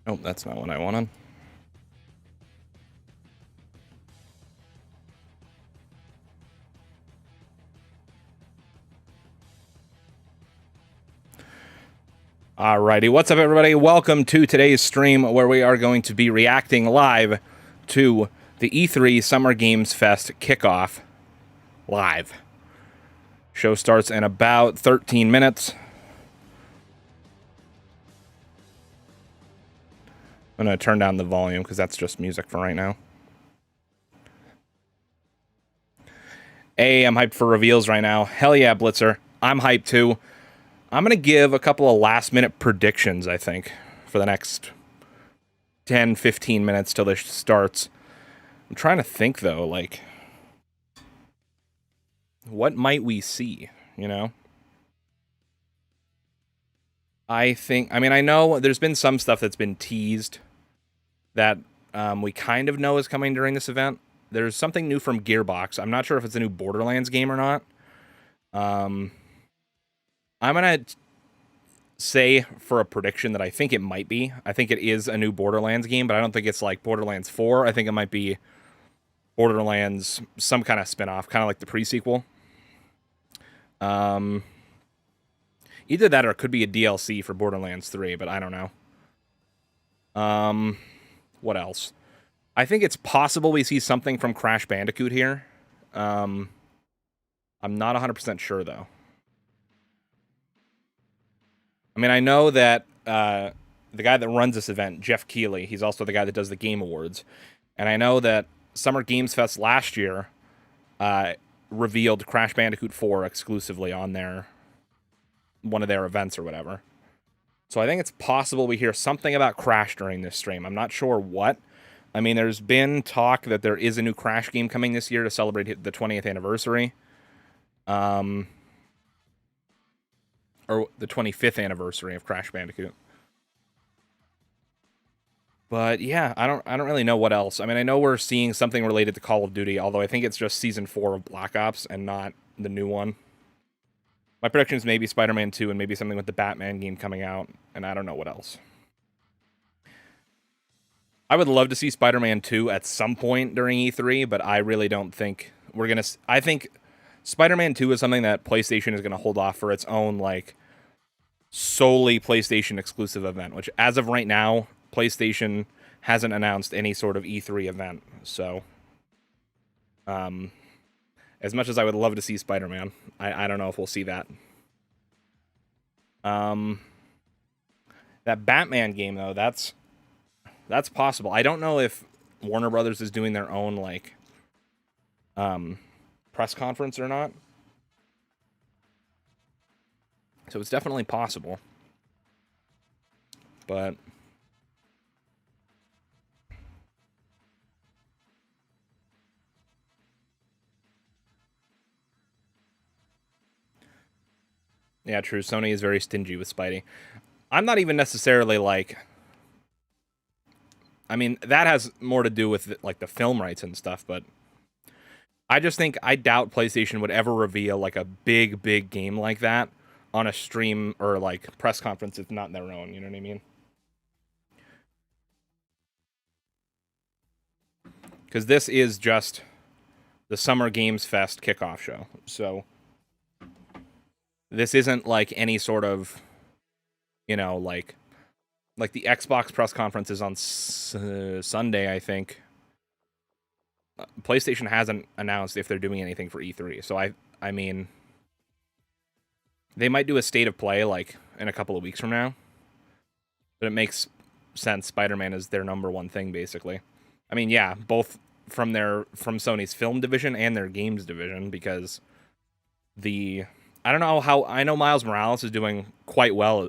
Oh, that's not what I wanted. Alrighty, what's up everybody? Welcome to today's stream where we are going to be reacting live to the E3 Summer Games Fest Kickoff live. Show starts in about 13 minutes. I'm going to turn down the volume because that's just music for right now. Hey, I'm hyped for reveals right now. Hell yeah, Blitzer. I'm hyped too. I'm going to give a couple of last-minute predictions, I think, for the next 10, 15 minutes till this starts. I'm trying to think, though, like, what might we see, you know? I know there's been some stuff that's been teased that we kind of know is coming during this event. There's something new from Gearbox. I'm not sure if it's a new Borderlands game or not. I'm going to say for a prediction that I think it might be. I think it is a new Borderlands game, but I don't think it's like Borderlands 4. I think it might be Borderlands, some kind of spin-off, kind of like the pre-sequel. Either that or it could be a DLC for Borderlands 3, but I don't know. What else? I think it's possible we see something from Crash Bandicoot here. I'm not 100% sure, though. I mean, I know that the guy that runs this event, Jeff Keighley, he's also the guy that does the Game Awards. And I know that Summer Games Fest last year revealed Crash Bandicoot 4 exclusively on one of their events or whatever. So I think it's possible we hear something about Crash during this stream. I'm not sure what. I mean, there's been talk that there is a new Crash game coming this year to celebrate the 20th anniversary. Or the 25th anniversary of Crash Bandicoot. But yeah, I don't really know what else. I mean, I know we're seeing something related to Call of Duty, although I think it's just Season 4 of Black Ops and not the new one. My prediction is maybe Spider-Man 2 and maybe something with the Batman game coming out, and I don't know what else. I would love to see Spider-Man 2 at some point during E3, but I really don't think we're going to... I think Spider-Man 2 is something that PlayStation is going to hold off for its own, like, solely PlayStation exclusive event, which as of right now, PlayStation hasn't announced any sort of E3 event. So, as much as I would love to see Spider-Man, I don't know if we'll see that. That Batman game, though, that's possible. I don't know if Warner Brothers is doing their own, like, press conference or not. So it's definitely possible. But yeah, true. Sony is very stingy with Spidey. I'm not even necessarily like... I mean, that has more to do with like the film rights and stuff, but I just think I doubt PlayStation would ever reveal like a big game like that on a stream or like press conference if not their own, you know what I mean? Because this is just the Summer Games Fest kickoff show. So this isn't like any sort of, you know, like the Xbox press conference is on Sunday, I think. PlayStation hasn't announced if they're doing anything for E3. So I mean, they might do a state of play like in a couple of weeks from now. But it makes sense. Spider-Man is their number one thing, basically. I mean, yeah, both from Sony's film division and their games division, because I don't know how... I know Miles Morales is doing quite well,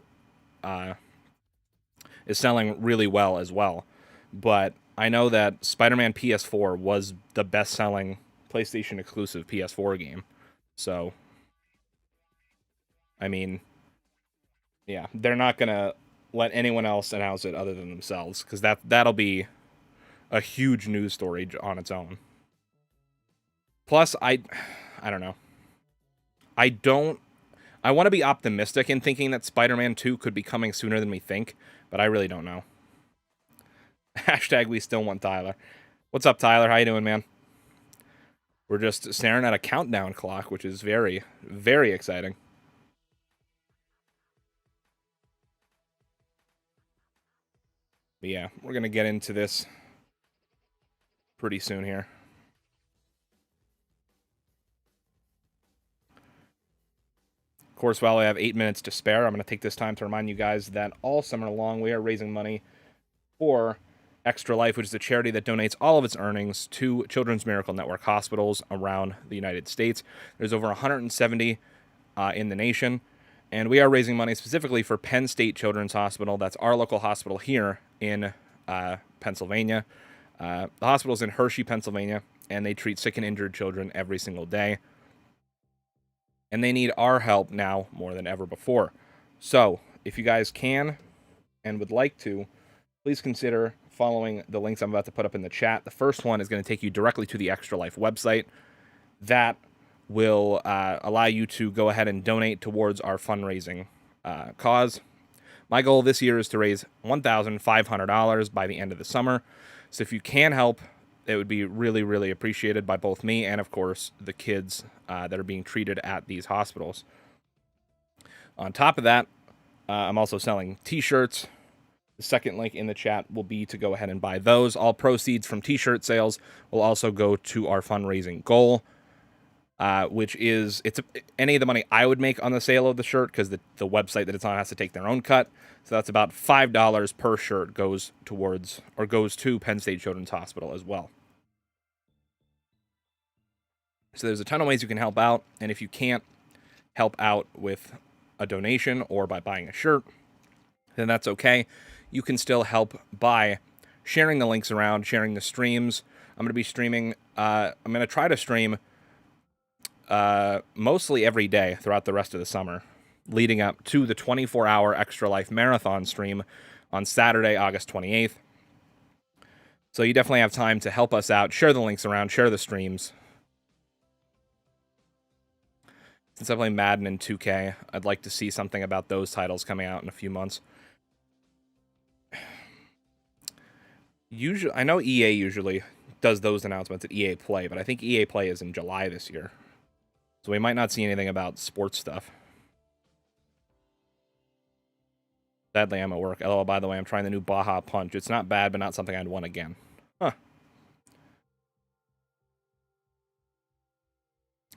is selling really well as well, but I know that Spider-Man PS4 was the best-selling PlayStation exclusive PS4 game. So, I mean, yeah, they're not gonna let anyone else announce it other than themselves, because that'll be a huge news story on its own. Plus, I don't know. I want to be optimistic in thinking that Spider-Man 2 could be coming sooner than we think, but I really don't know. Hashtag we still want Tyler. What's up, Tyler? How you doing, man? We're just staring at a countdown clock, which is very, very exciting. But yeah, we're going to get into this pretty soon here. Of course, while I have 8 minutes to spare, I'm going to take this time to remind you guys that all summer long we are raising money for Extra Life, which is a charity that donates all of its earnings to Children's Miracle Network hospitals around the United States. There's over 170 in the nation, and we are raising money specifically for Penn State Children's Hospital. That's our local hospital here in Pennsylvania. The hospital's in Hershey, Pennsylvania, and they treat sick and injured children every single day. And they need our help now more than ever before. So, if you guys can and would like to, please consider following the links I'm about to put up in the chat. The first one is going to take you directly to the Extra Life website. That will allow you to go ahead and donate towards our fundraising cause. My goal this year is to raise $1,500 by the end of the summer. So if you can help, it would be really, really appreciated by both me and, of course, the kids that are being treated at these hospitals. On top of that, I'm also selling t-shirts. The second link in the chat will be to go ahead and buy those. All proceeds from t-shirt sales will also go to our fundraising goal, which is any of the money I would make on the sale of the shirt, because the website that it's on has to take their own cut. So that's about $5 per shirt goes to Penn State Children's Hospital as well. So there's a ton of ways you can help out, and if you can't help out with a donation or by buying a shirt, then that's okay. You can still help by sharing the links around, sharing the streams. I'm going to be streaming, I'm going to try to stream mostly every day throughout the rest of the summer, leading up to the 24-hour Extra Life Marathon stream on Saturday, August 28th. So you definitely have time to help us out, share the links around, share the streams. Since I play Madden and 2K, I'd like to see something about those titles coming out in a few months. Usually, I know EA usually does those announcements at EA Play, but I think EA Play is in July this year. So we might not see anything about sports stuff. Sadly, I'm at work. Oh, by the way, I'm trying the new Baja Punch. It's not bad, but not something I'd want again. Huh.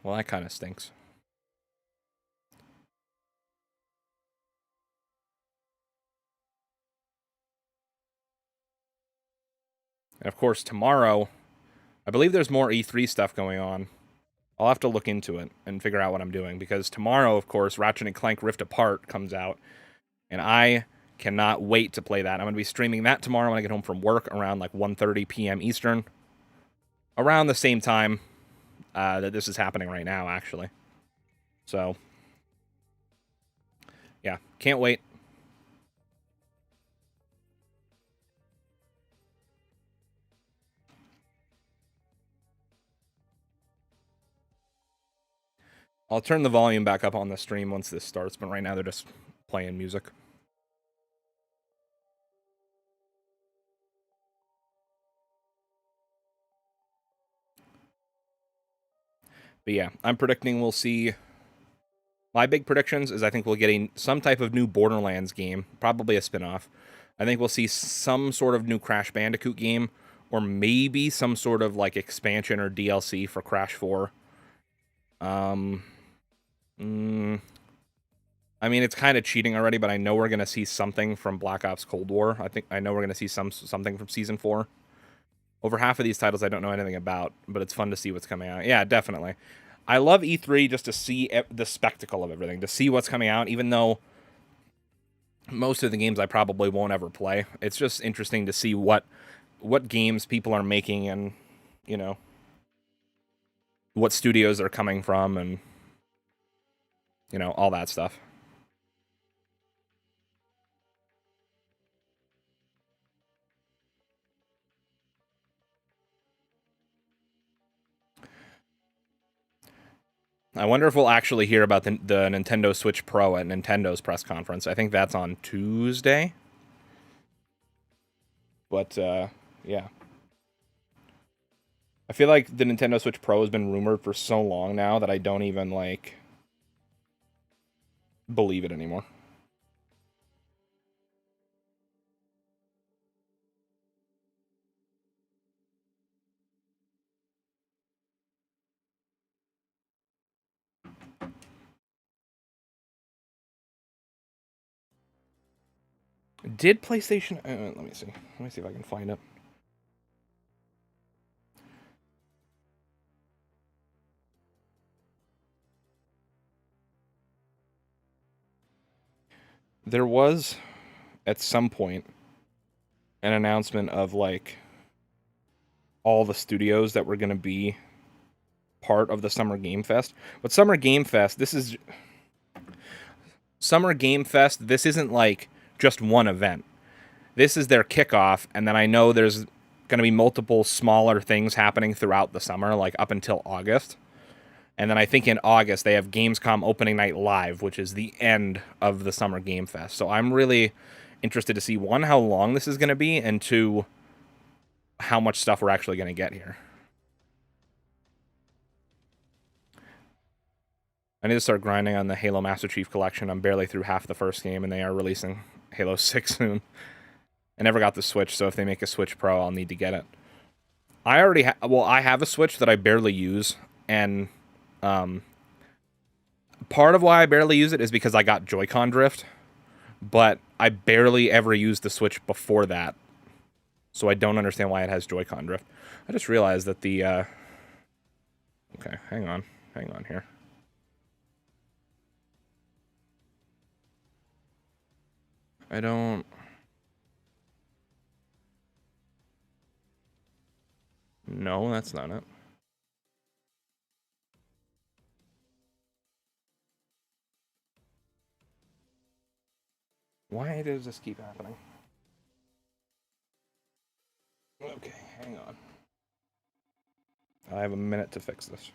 Well, that kind of stinks. And of course, tomorrow, I believe there's more E3 stuff going on. I'll have to look into it and figure out what I'm doing, because tomorrow, of course, Ratchet & Clank Rift Apart comes out, and I cannot wait to play that. I'm going to be streaming that tomorrow when I get home from work around like 1:30 p.m. Eastern. Around the same time that this is happening right now, actually. So, yeah, can't wait. I'll turn the volume back up on the stream once this starts, but right now they're just playing music. But yeah, I'm predicting we'll see... My big predictions is I think we'll get some type of new Borderlands game, probably a spin-off. I think we'll see some sort of new Crash Bandicoot game, or maybe some sort of like expansion or DLC for Crash 4. I mean, it's kind of cheating already, but I know we're going to see something from Black Ops Cold War. I know we're going to see something from Season 4. Over half of these titles I don't know anything about, but it's fun to see what's coming out. Yeah, definitely. I love E3 just to see the spectacle of everything, to see what's coming out, even though most of the games I probably won't ever play. It's just interesting to see what games people are making, and, you know, what studios they're coming from, and, you know, all that stuff. I wonder if we'll actually hear about the Nintendo Switch Pro at Nintendo's press conference. I think that's on Tuesday. But yeah. I feel like the Nintendo Switch Pro has been rumored for so long now that I don't even, like, believe it anymore. Did PlayStation... let me see. Let me see if I can find it. There was, at some point, an announcement of, like, all the studios that were going to be part of the Summer Game Fest. But Summer Game Fest, this is... Summer Game Fest, this isn't, like, just one event. This is their kickoff, and then I know there's going to be multiple smaller things happening throughout the summer, like up until August. And then I think in August they have Gamescom Opening Night Live, which is the end of the Summer Game Fest. So I'm really interested to see, one, how long this is going to be, and two, how much stuff we're actually going to get here. I need to start grinding on the Halo Master Chief Collection. I'm barely through half the first game, and they are releasing Halo 6 soon. I never got the Switch, so if they make a Switch Pro, I'll need to get it. I already I have a Switch that I barely use, and part of why I barely use it is because I got Joy-Con drift, but I barely ever used the Switch before that, so I don't understand why it has Joy-Con drift. I just realized that the... Okay, hang on here. I don't... No, that's not it. Why does this keep happening? Okay, hang on. I have a minute to fix this.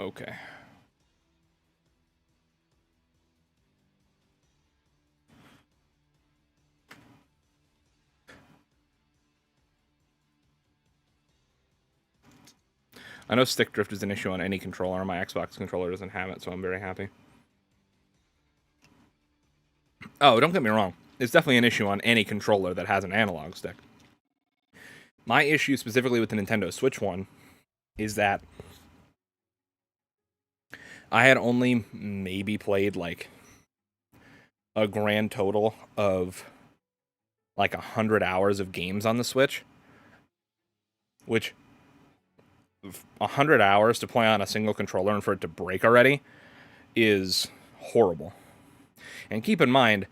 Okay. I know stick drift is an issue on any controller. My Xbox controller doesn't have it, so I'm very happy. Oh, don't get me wrong. It's definitely an issue on any controller that has an analog stick. My issue specifically with the Nintendo Switch one is that I had only maybe played, like, a grand total of, like, 100 hours of games on the Switch, which 100 hours to play on a single controller and for it to break already is horrible. And keep in mind,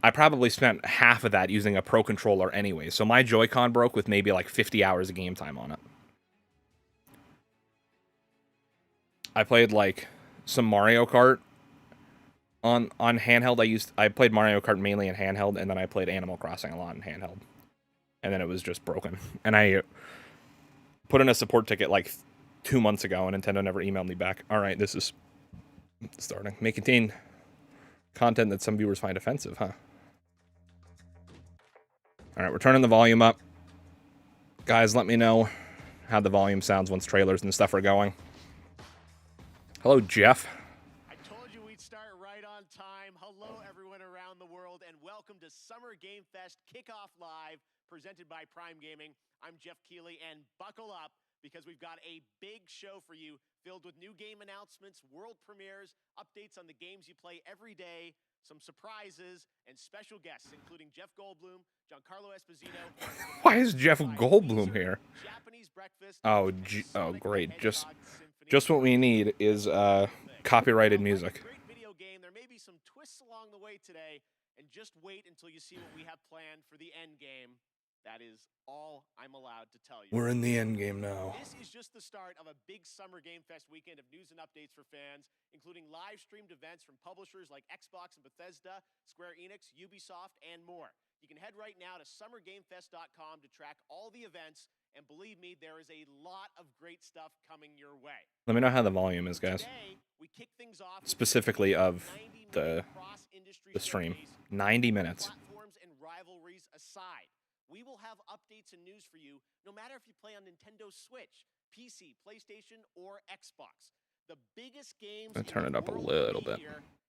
I probably spent half of that using a Pro controller anyway, so my Joy-Con broke with maybe like 50 hours of game time on it. I played, like, some Mario Kart on handheld. I played Mario Kart mainly in handheld, and then I played Animal Crossing a lot in handheld. And then it was just broken. And I put in a support ticket like 2 months ago, and Nintendo never emailed me back. All right, this is starting. May contain content that some viewers find offensive, huh? All right, we're turning the volume up. Guys, let me know how the volume sounds once trailers and stuff are going. Hello, Jeff. I told you we'd start right on time. Hello, everyone around the world, and welcome to Summer Game Fest Kickoff Live, presented by Prime Gaming. I'm Jeff Keighley, and buckle up, because we've got a big show for you, filled with new game announcements, world premieres, updates on the games you play every day, some surprises, and special guests, including Jeff Goldblum, Giancarlo Esposito. Why is Jeff Goldblum here? Oh, great. Just what we need is copyrighted music. Great video game. There may be some twists along the way today, and just wait until you see what we have planned for the end game. That is all I'm allowed to tell you. We're in the end game now. This is just the start of a big Summer Game Fest weekend of news and updates for fans, including live-streamed events from publishers like Xbox and Bethesda, Square Enix, Ubisoft, and more. You can head right now to summergamefest.com to track all the events, and believe me, there is a lot of great stuff coming your way. Let me know how the volume is, guys. Today, we kick things off Specifically of the stream. 90 minutes. Platforms and rivalries aside, we will have updates and news for you, no matter if you play on Nintendo Switch, PC, PlayStation, or Xbox. The biggest games I'll turn it up a little bit.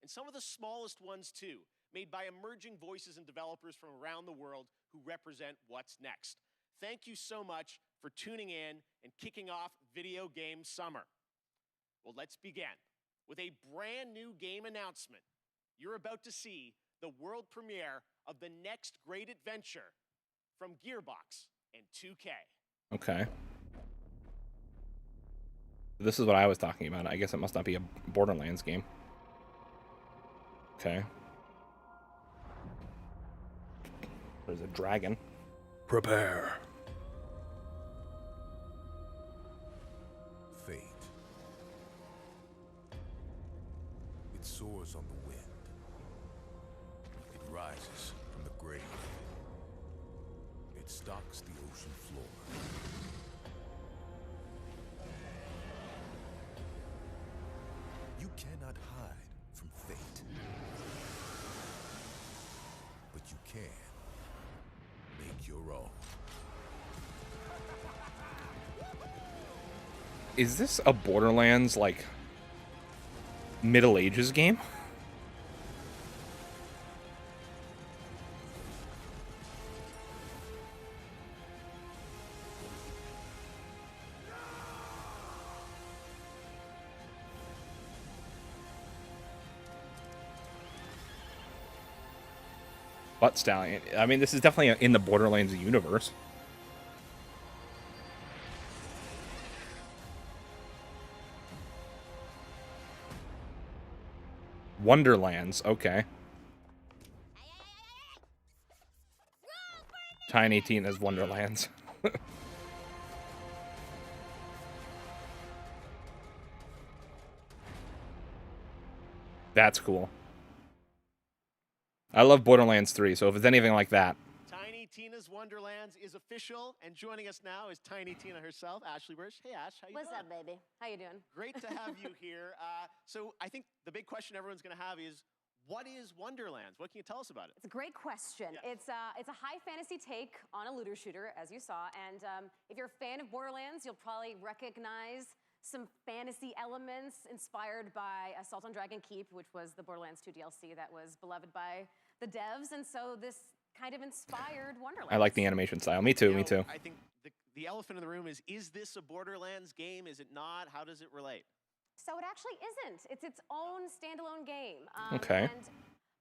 And some of the smallest ones too, made by emerging voices and developers from around the world who represent what's next. Thank you so much for tuning in and kicking off Video Game Summer. Well, let's begin with a brand new game announcement. You're about to see the world premiere of the next great adventure from Gearbox and 2K. Okay. This is what I was talking about. I guess it must not be a Borderlands game. Okay. There's a dragon. Prepare. Fate. It soars on the wind. It rises from the grave. It stalks the ocean floor. You cannot hide from fate. But you can make your own. Is this a Borderlands, like, Middle Ages game? Butt Stallion. I mean, this is definitely in the Borderlands universe. Wonderlands, okay. Tiny Tina's Wonderlands. That's cool. I love Borderlands 3, so if it's anything like that. Tiny Tina's Wonderlands is official, and joining us now is Tiny Tina herself, Ashley Birch. Hey, Ash, how you doing? What's up, baby? How you doing? Great to have you here. So I think the big question everyone's going to have is, what is Wonderlands? What can you tell us about it? It's a great question. Yeah. It's a high fantasy take on a looter shooter, as you saw. And if you're a fan of Borderlands, you'll probably recognize some fantasy elements inspired by Assault on Dragon Keep, which was the Borderlands 2 DLC that was beloved by the devs. And so this kind of inspired Wonderlands. I like the animation style. Me too, me too. I think the elephant in the room is this a Borderlands game? Is it not? How does it relate? So it actually isn't. It's its own standalone game. Okay. And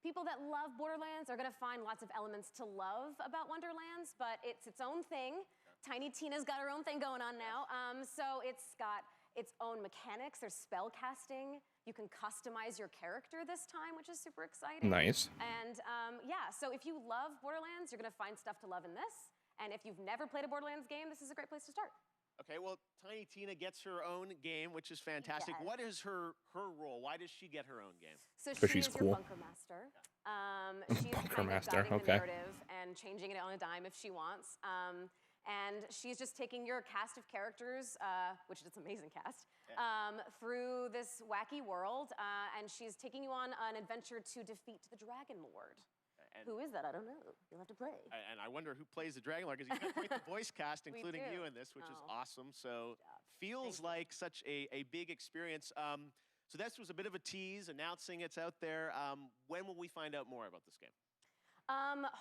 people that love Borderlands are going to find lots of elements to love about Wonderlands, but it's its own thing. Tiny Tina's got her own thing going on now. So it's got its own mechanics. There's spell casting. You can customize your character this time, which is super exciting. Nice. And yeah, so if you love Borderlands, you're going to find stuff to love in this. And if you've never played a Borderlands game, this is a great place to start. Okay, well, Tiny Tina gets her own game, which is fantastic. Yes. What is her role? Why does she get her own game? So she's she's cool. your bunker master. She's Bunker kind of master, guiding okay. the narrative and changing it on a dime if she wants. And she's just taking your cast of characters, which is an amazing cast, through this wacky world. And she's taking you on an adventure to defeat the Dragon Lord. Who is that? I don't know. You'll have to play. And I wonder who plays the Dragon Lord, because you've got quite the voice cast, including you in this, which is awesome. So feels like such a big experience. So this was a bit of a tease, announcing it's out there. When will we find out more about this game?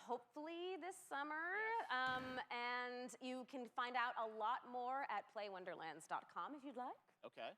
Hopefully this summer. And you can find out a lot more at playwonderlands.com if you'd like. Okay.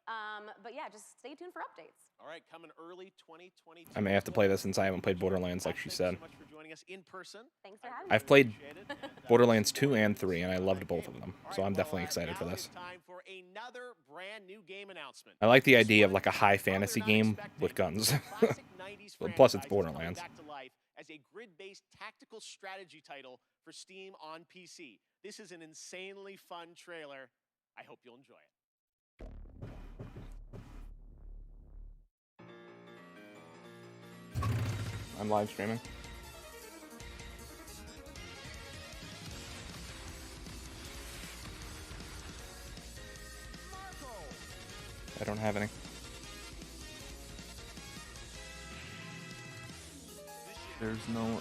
But yeah, just stay tuned for updates. All right, coming early 2022. I may have to play this since I haven't played Borderlands, like she said. Thanks so much for joining us in person. Thanks for having me. I've played Appreciate it. And, Borderlands 2 and 3, and I loved both of them. all So right, I'm definitely well, excited for now this. it's time for another brand new game announcement. I like the This idea of one, like a high probably fantasy not game expecting, with guns. classic 90s Well, plus it's franchise is coming Borderlands. back to life, as a grid-based tactical strategy title for Steam on PC. This is an insanely fun trailer. I hope you'll enjoy it. I'm live streaming. I don't have any. There's no...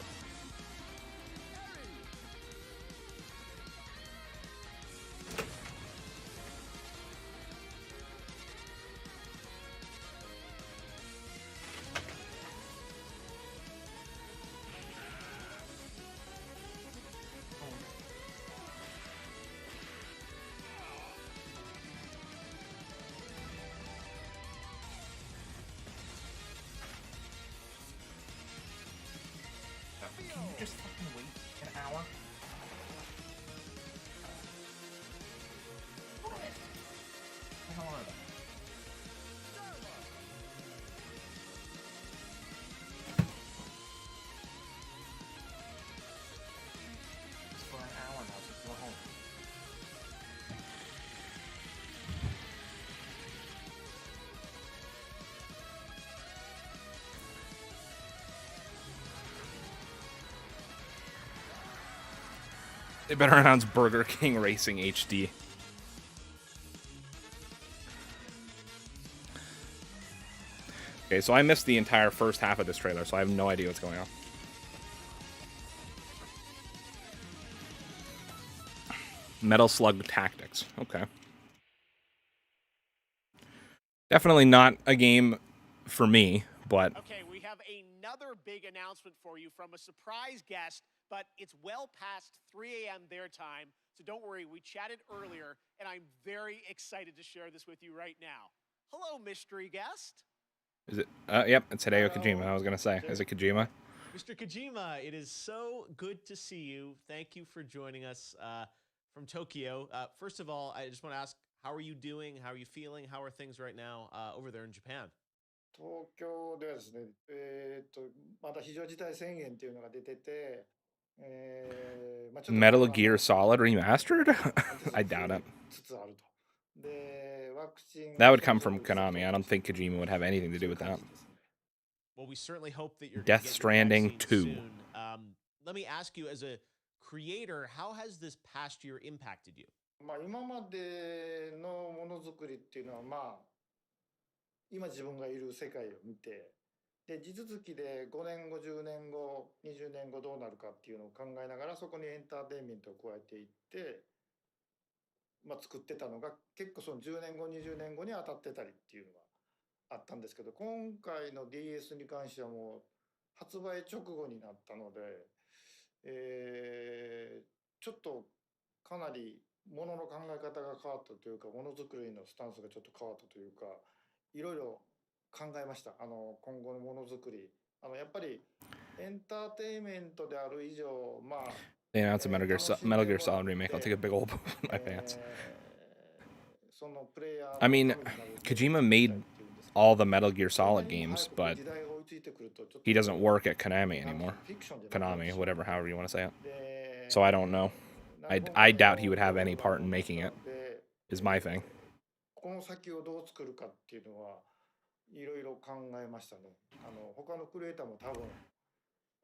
Can you just fucking wait an hour? What the hell are they? It's for an hour now, so go home. They better announce Burger King Racing HD. Okay, so I missed the entire first half of this trailer, so I have no idea what's going on. Metal Slug Tactics. Okay. Definitely not a game for me, but... Okay, we have another big announcement for you from a surprise guest, but it's well past 3 a.m. their time, so don't worry, we chatted earlier, and I'm very excited to share this with you right now. Hello, mystery guest. Is it? Yep, it's Hideo Kojima. I was gonna say, is it Kojima? Mr. Kojima, it is so good to see you. Thank you for joining us from Tokyo. First of all, I just want to ask, how are you doing? How are you feeling? How are things right now over there in Japan? 東京ではですね、まだ非常事態宣言っていうのが出てて、まあちょっと Metal Gear Solid Remastered? I doubt it. つつあると。で、ワクチン That would come from Konami. I don't think Kojima would have anything to do with that. Well, we certainly hope that you're Death gonna get your Stranding vaccine 2. soon. Let me ask you, as a creator, how has this past year impacted you? まあ今までのものづくりっていうのはまあ今自分がいる世界を見て、で地続きで5年後、10年後、20年後どうなるかっていうのを考えながらそこにエンターテインメントを加えていって、まあ作ってたのが結構その10年後、20年後に当たってたりっていうのがあったんですけど、今回の DS に関してはもう発売直後になったので、ちょっとかなりものの考え方が変わったというか、ものづくりのスタンスがちょっと変わったというか、いろいろ考えました。今後のものづくり。やっぱりエンターテインメントである以上、まあ、They announced a Metal Gear Solid remake. I'll take a big old poop in my pants. そのプレイヤー I mean, Kojima made all the Metal Gear Solid games, but he doesn't work at Konami anymore. Konami, whatever, however you want to say it. So I don't know. I doubt he would have any part in making it, is my thing. この先をどう作るかっていうのはいろいろ考えましたね。他のクリエイターも多分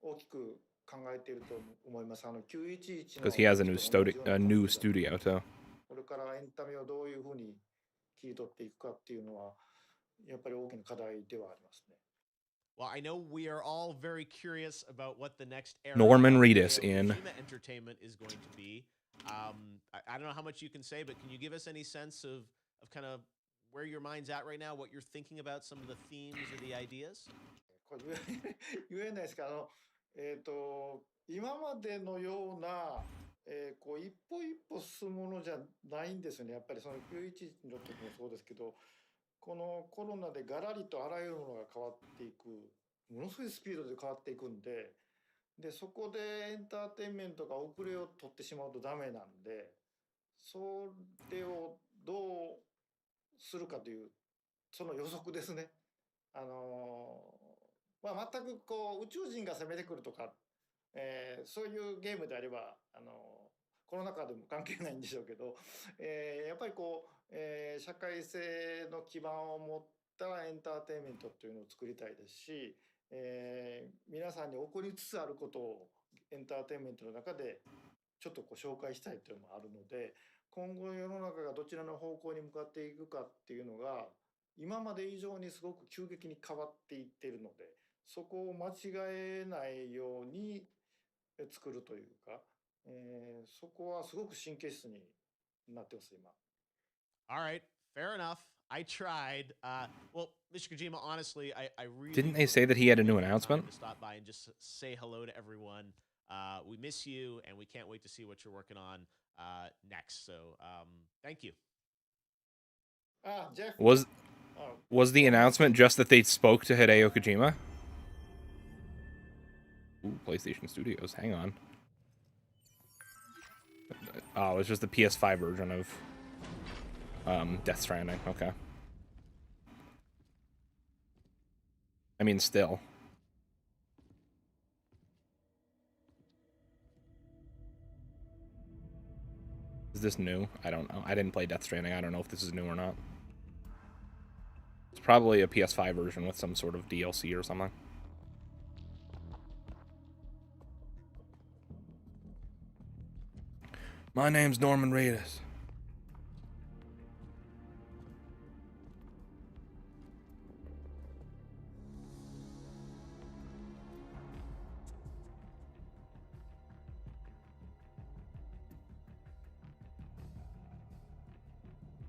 大きく考えていると思います。911 Because he has a new studio too. これからエンタメをどういうふうに切り取っていくかっていうのはやっぱり大きな課題ではありますね。Well, I know we are all very curious about what the next era Norman of Reedus Hideo in. Kojima Entertainment is going to be. I don't know how much you can say, but can you give us any sense of kind of where your mind's at right now, what you're thinking about, some of the themes or the ideas? これ言えないですけど、今までのような、こう一歩一歩進むものじゃないんですよね。やっぱりその911の時もそうですけど、このコロナでガラリとあらゆるものが変わっていく、ものすごいスピードで変わっていくんで、そこでエンターテインメントが遅れを取ってしまうとダメなんで、それをどうするかというその予測ですね。まあ、全くこう宇宙人が攻めてくるとか、そういうゲームであればコロナ禍でも関係ないんでしょうけど、やっぱりこう、社会性の基盤を持ったエンターテインメントっていうのを作りたいですし、皆さんに起こりつつあることをエンターテインメントの中でちょっとこう紹介したいというのもあるので、今後世の中がどちらの方向に向かっていくかっていうのが今まで以上にすごく急激に変わっていっているので、そこを間違えないように作るというか、そこはすごく神経質になってます今。All right, fair enough. I tried. Well, Mr. Kojima, honestly, I really Didn't they say that he had a new announcement? to stop by and just say hello to everyone. We miss you, and we can't wait to see what you're working on next. So, thank you. Jeff. Was the announcement just that they spoke to Hideo Kojima? Ooh, PlayStation Studios. Hang on. Oh, it's just the PS5 version of Death Stranding. Okay. I mean, still. Is this new? I don't know. I didn't play Death Stranding. I don't know if this is new or not. It's probably a PS5 version with some sort of DLC or something. My name's Norman Reedus.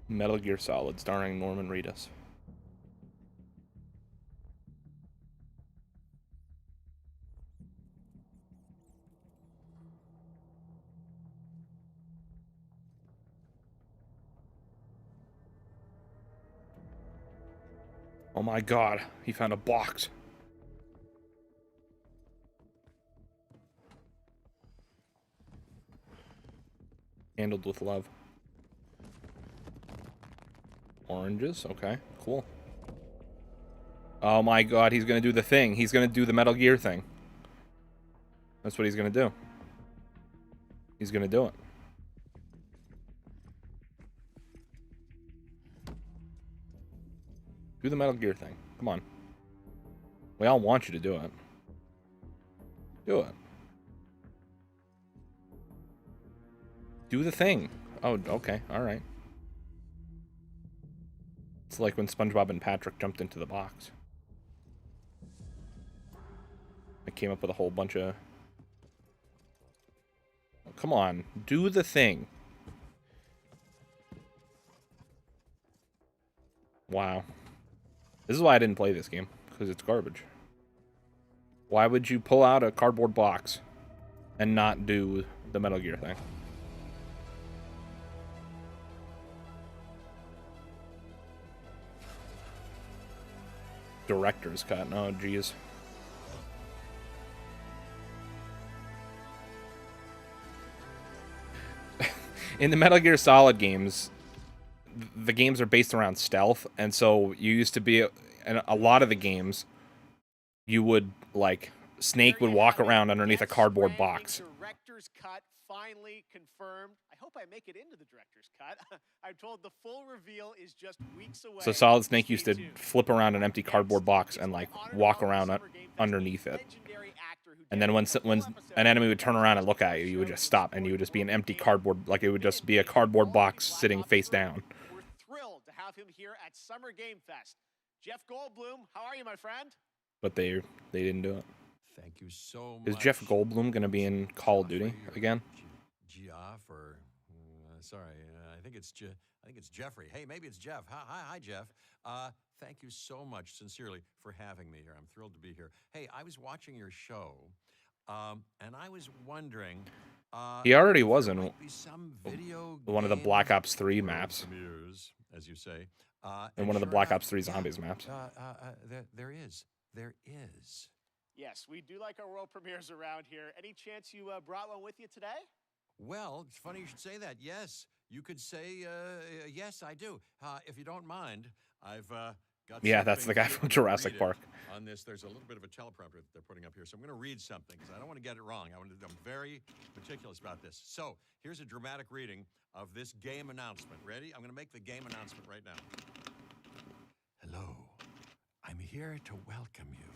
Metal Gear Solid starring Norman Reedus. Oh my god, he found a box. Handled with love. Oranges, okay, cool. Oh my god, he's gonna do the thing. He's gonna do the Metal Gear thing. That's what he's gonna do. He's gonna do it. Do the Metal Gear thing. Come on. We all want you to do it. Do it. Do the thing. Oh, okay, alright. It's like when SpongeBob and Patrick jumped into the box. I came up with a whole bunch of... Oh, come on, do the thing. Wow. This is why I didn't play this game, because it's garbage. Why would you pull out a cardboard box and not do the Metal Gear thing? Director's cut. Oh, geez. In the Metal Gear Solid games, the games are based around stealth, and so you used to be in a lot of the games, you would like Snake would walk around underneath a cardboard box. Director's cut finally confirmed. I hope I make it into the director's cut. I'm told the full reveal is just weeks away. So Solid Snake used to flip around an empty cardboard box and like walk around underneath it. And then when an enemy would turn around and look at you, you would just stop, and you would just be an empty cardboard, like it would just be a cardboard box sitting face down. We're thrilled to have him here at Summer Game Fest. Jeff Goldblum, how are you, my friend? But they didn't do it. Thank you so much. Is Jeff Goldblum gonna be in Call of Duty again? Geoff, or sorry, I think it's Jeffrey. Hey, maybe it's Jeff. Hi, Jeff. Thank you so much, sincerely, for having me here. I'm thrilled to be here. Hey, I was watching your show, and I was wondering. He already was in one of the game Black Ops 3 maps. Premieres, as you say. And one of the sure Black enough, Ops 3 Zombies maps. There is. Yes, we do like our world premieres around here. Any chance you brought one with you today? Well, it's funny you should say that. Yes, you could say yes, I do. If you don't mind, I've Yeah, that's the guy from Jurassic Park. On this, there's a little bit of a teleprompter that they're putting up here, so I'm going to read something because I don't want to get it wrong. I'm very meticulous about this. So here's a dramatic reading of this game announcement. Ready? I'm going to make the game announcement right now. Hello, I'm here to welcome you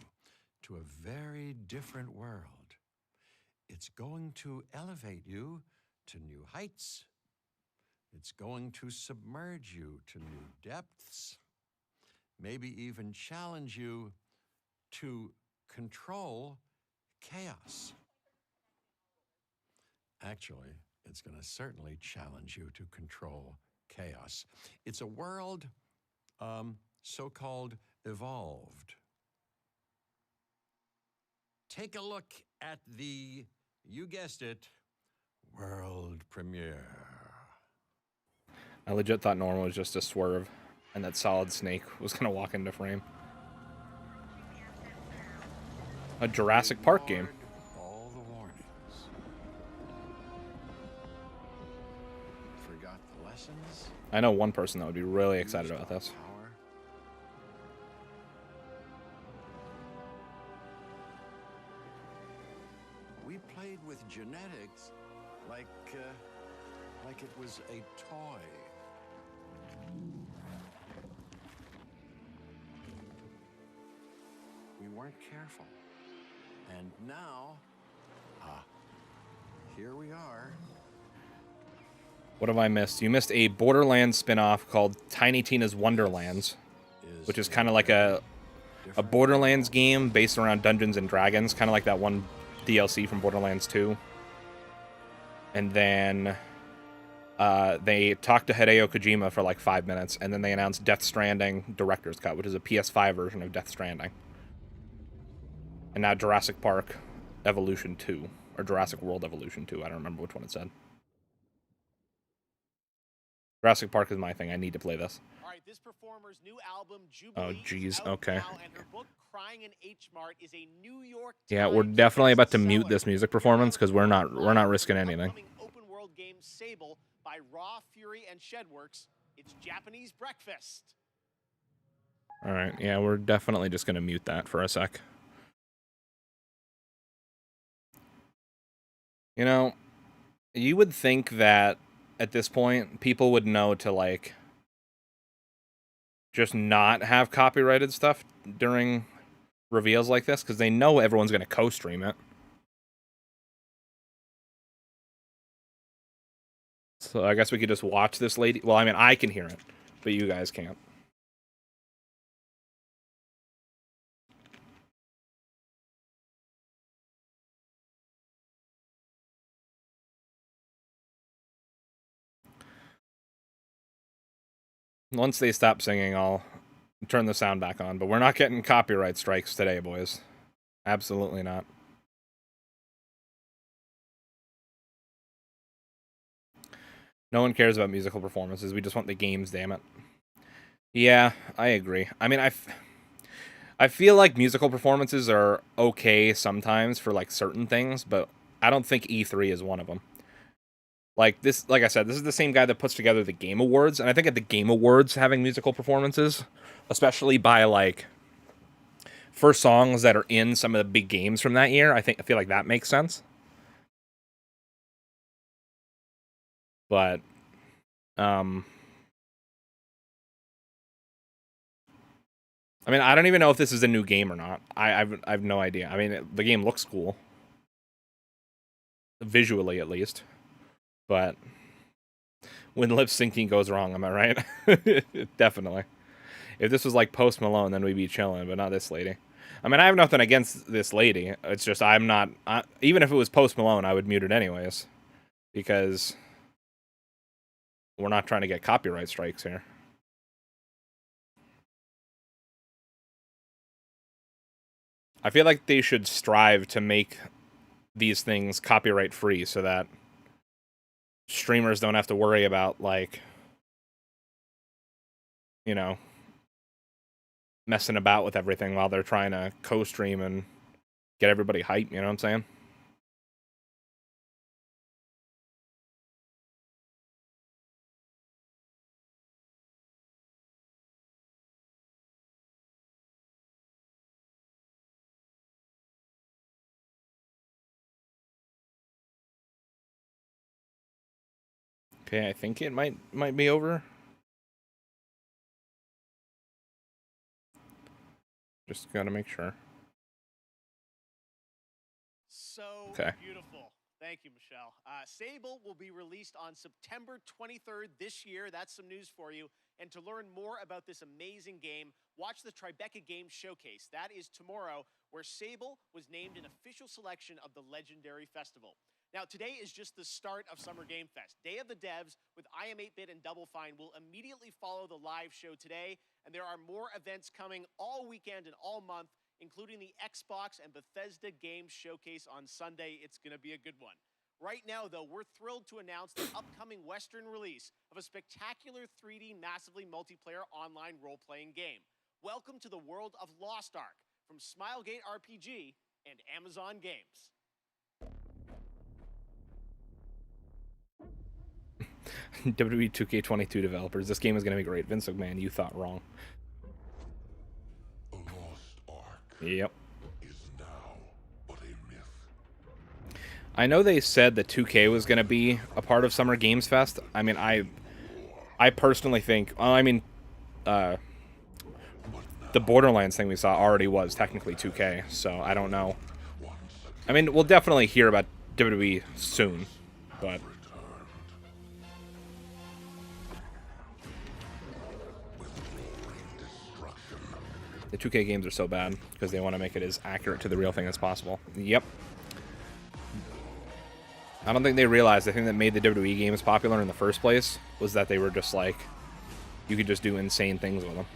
to a very different world. It's going to elevate you to new heights. It's going to submerge you to new depths. Maybe even challenge you to control chaos. Actually, it's going to certainly challenge you to control chaos. It's a world so-called evolved. Take a look at the, you guessed it, world premiere. I legit thought Norma was just a swerve, and that Solid Snake was going to walk into frame. A Jurassic Park game. All the warnings. Forgot the lessons. I know one person that would be really excited about this. Power. We played with genetics like it was a toy. We weren't careful. And now, here we are. What have I missed? You missed a Borderlands spin-off called Tiny Tina's Wonderlands, which is kind of like a Borderlands game based around Dungeons and Dragons, kind of like that one DLC from Borderlands 2. And then they talked to Hideo Kojima for like 5 minutes, and then they announced Death Stranding Director's Cut, which is a PS5 version of Death Stranding. And now Jurassic Park Evolution 2, or Jurassic World Evolution 2, I don't remember which one it said. Jurassic Park is my thing, I need to play this. All right, this performer's new album, Jubilee, Oh, geez, is out okay. now, and her book, Crying in H Mart, is a New York Yeah, we're Times definitely about to mute bestseller. this music performance because we're not risking anything. Upcoming open world game Sable by Raw Fury and Shedworks. It's Japanese breakfast. All right, yeah, we're definitely just gonna mute that for a sec. You know, you would think that at this point people would know to like just not have copyrighted stuff during reveals like this because they know everyone's gonna co-stream it. So I guess we could just watch this lady. Well, I mean, I can hear it, but you guys can't. Once they stop singing, I'll turn the sound back on. But we're not getting copyright strikes today, boys. Absolutely not. No one cares about musical performances. We just want the games, damn it. Yeah, I agree. I mean, I feel like musical performances are okay sometimes for like certain things, but I don't think E3 is one of them. Like this, like I said, this is the same guy that puts together the Game Awards, and I think at the Game Awards having musical performances, especially by like for songs that are in some of the big games from that year, I feel like that makes sense. But I mean, I don't even know if this is a new game or not. I have no idea. I mean, the game looks cool. Visually, at least. But when lip syncing goes wrong, am I right? Definitely. If this was like Post Malone, then we'd be chilling, but not this lady. I mean, I have nothing against this lady. It's just I'm not... even if it was Post Malone, I would mute it anyways. Because we're not trying to get copyright strikes here. I feel like they should strive to make these things copyright free so that streamers don't have to worry about, like, you know, messing about with everything while they're trying to co-stream and get everybody hyped, you know what I'm saying? Okay, I think it might be over. Just gotta make sure. So Okay. beautiful. Thank you, Michelle. Sable will be released on September 23rd this year. That's some news for you. And to learn more about this amazing game, watch the Tribeca Games Showcase. That is tomorrow, where Sable was named an official selection of the legendary festival. Now, today is just the start of Summer Game Fest. Day of the Devs with IM8-Bit and Double Fine will immediately follow the live show today, and there are more events coming all weekend and all month, including the Xbox and Bethesda Games Showcase on Sunday. It's going to be a good one. Right now, though, we're thrilled to announce the upcoming Western release of a spectacular 3D, massively multiplayer online role-playing game. Welcome to the world of Lost Ark from Smilegate RPG and Amazon Games. WWE 2K22 developers. This game is going to be great. Vince McMahon, you thought wrong. The Lost Ark Yep. is now but a myth. I know they said that 2K was going to be a part of Summer Games Fest. I mean, I personally think, well, I mean, the Borderlands thing we saw already was technically 2K, so I don't know. I mean, we'll definitely hear about WWE soon, but the 2K games are so bad because they want to make it as accurate to the real thing as possible. Yep. I don't think they realized the thing that made the WWE games popular in the first place was that they were just like, you could just do insane things with them.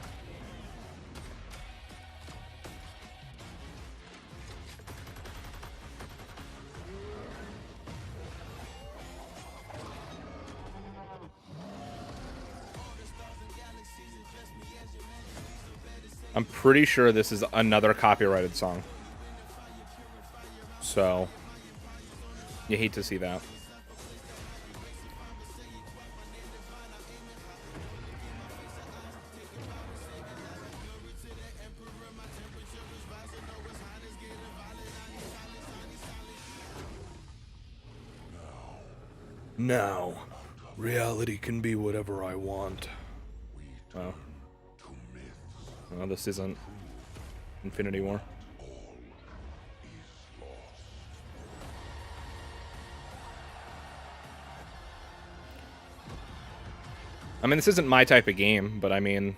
I'm pretty sure this is another copyrighted song. So, you hate to see that. Now, reality can be whatever I want. Oh. Well, this isn't Infinity War. I mean, this isn't my type of game, but I mean,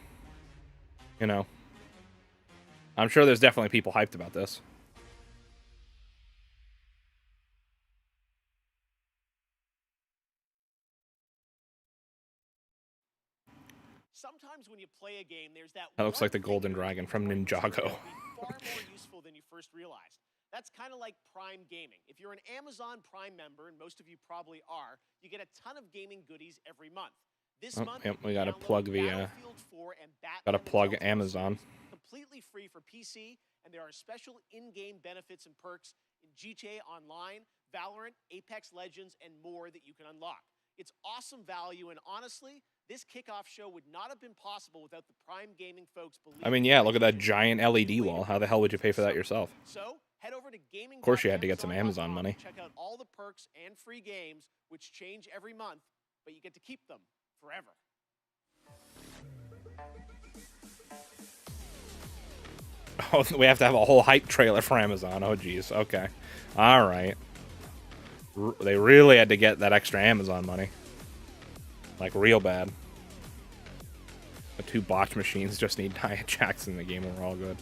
you know, I'm sure there's definitely people hyped about this. Sometimes when you play a game, there's that looks like the one Golden thing Dragon that's from going to Ninjago. be far more useful than you first realized. That's kind of like Prime Gaming. If you're an Amazon Prime member, and most of you probably are, you get a ton of gaming goodies every month. This month, yep, you we gotta download plug the, Battlefield 4 and Batman gotta the plug Telltale Amazon. series completely free for PC, and there are special in-game benefits and perks in GTA Online, Valorant, Apex Legends, and more that you can unlock. It's awesome value, and honestly, this kickoff show would not have been possible without the Prime Gaming folks believing. I mean, yeah, look at that giant LED wall. How the hell would you pay for that yourself? So, head over to gaming. Of course you had to get some Amazon money. Check out all the perks and free games, which change every month, but you get to keep them forever. Oh, we have to have a whole hype trailer for Amazon. Oh, geez. Okay. All right. They really had to get that extra Amazon money. Like, real bad. The 2 botch machines just need Nia Jax in the game and we're all good.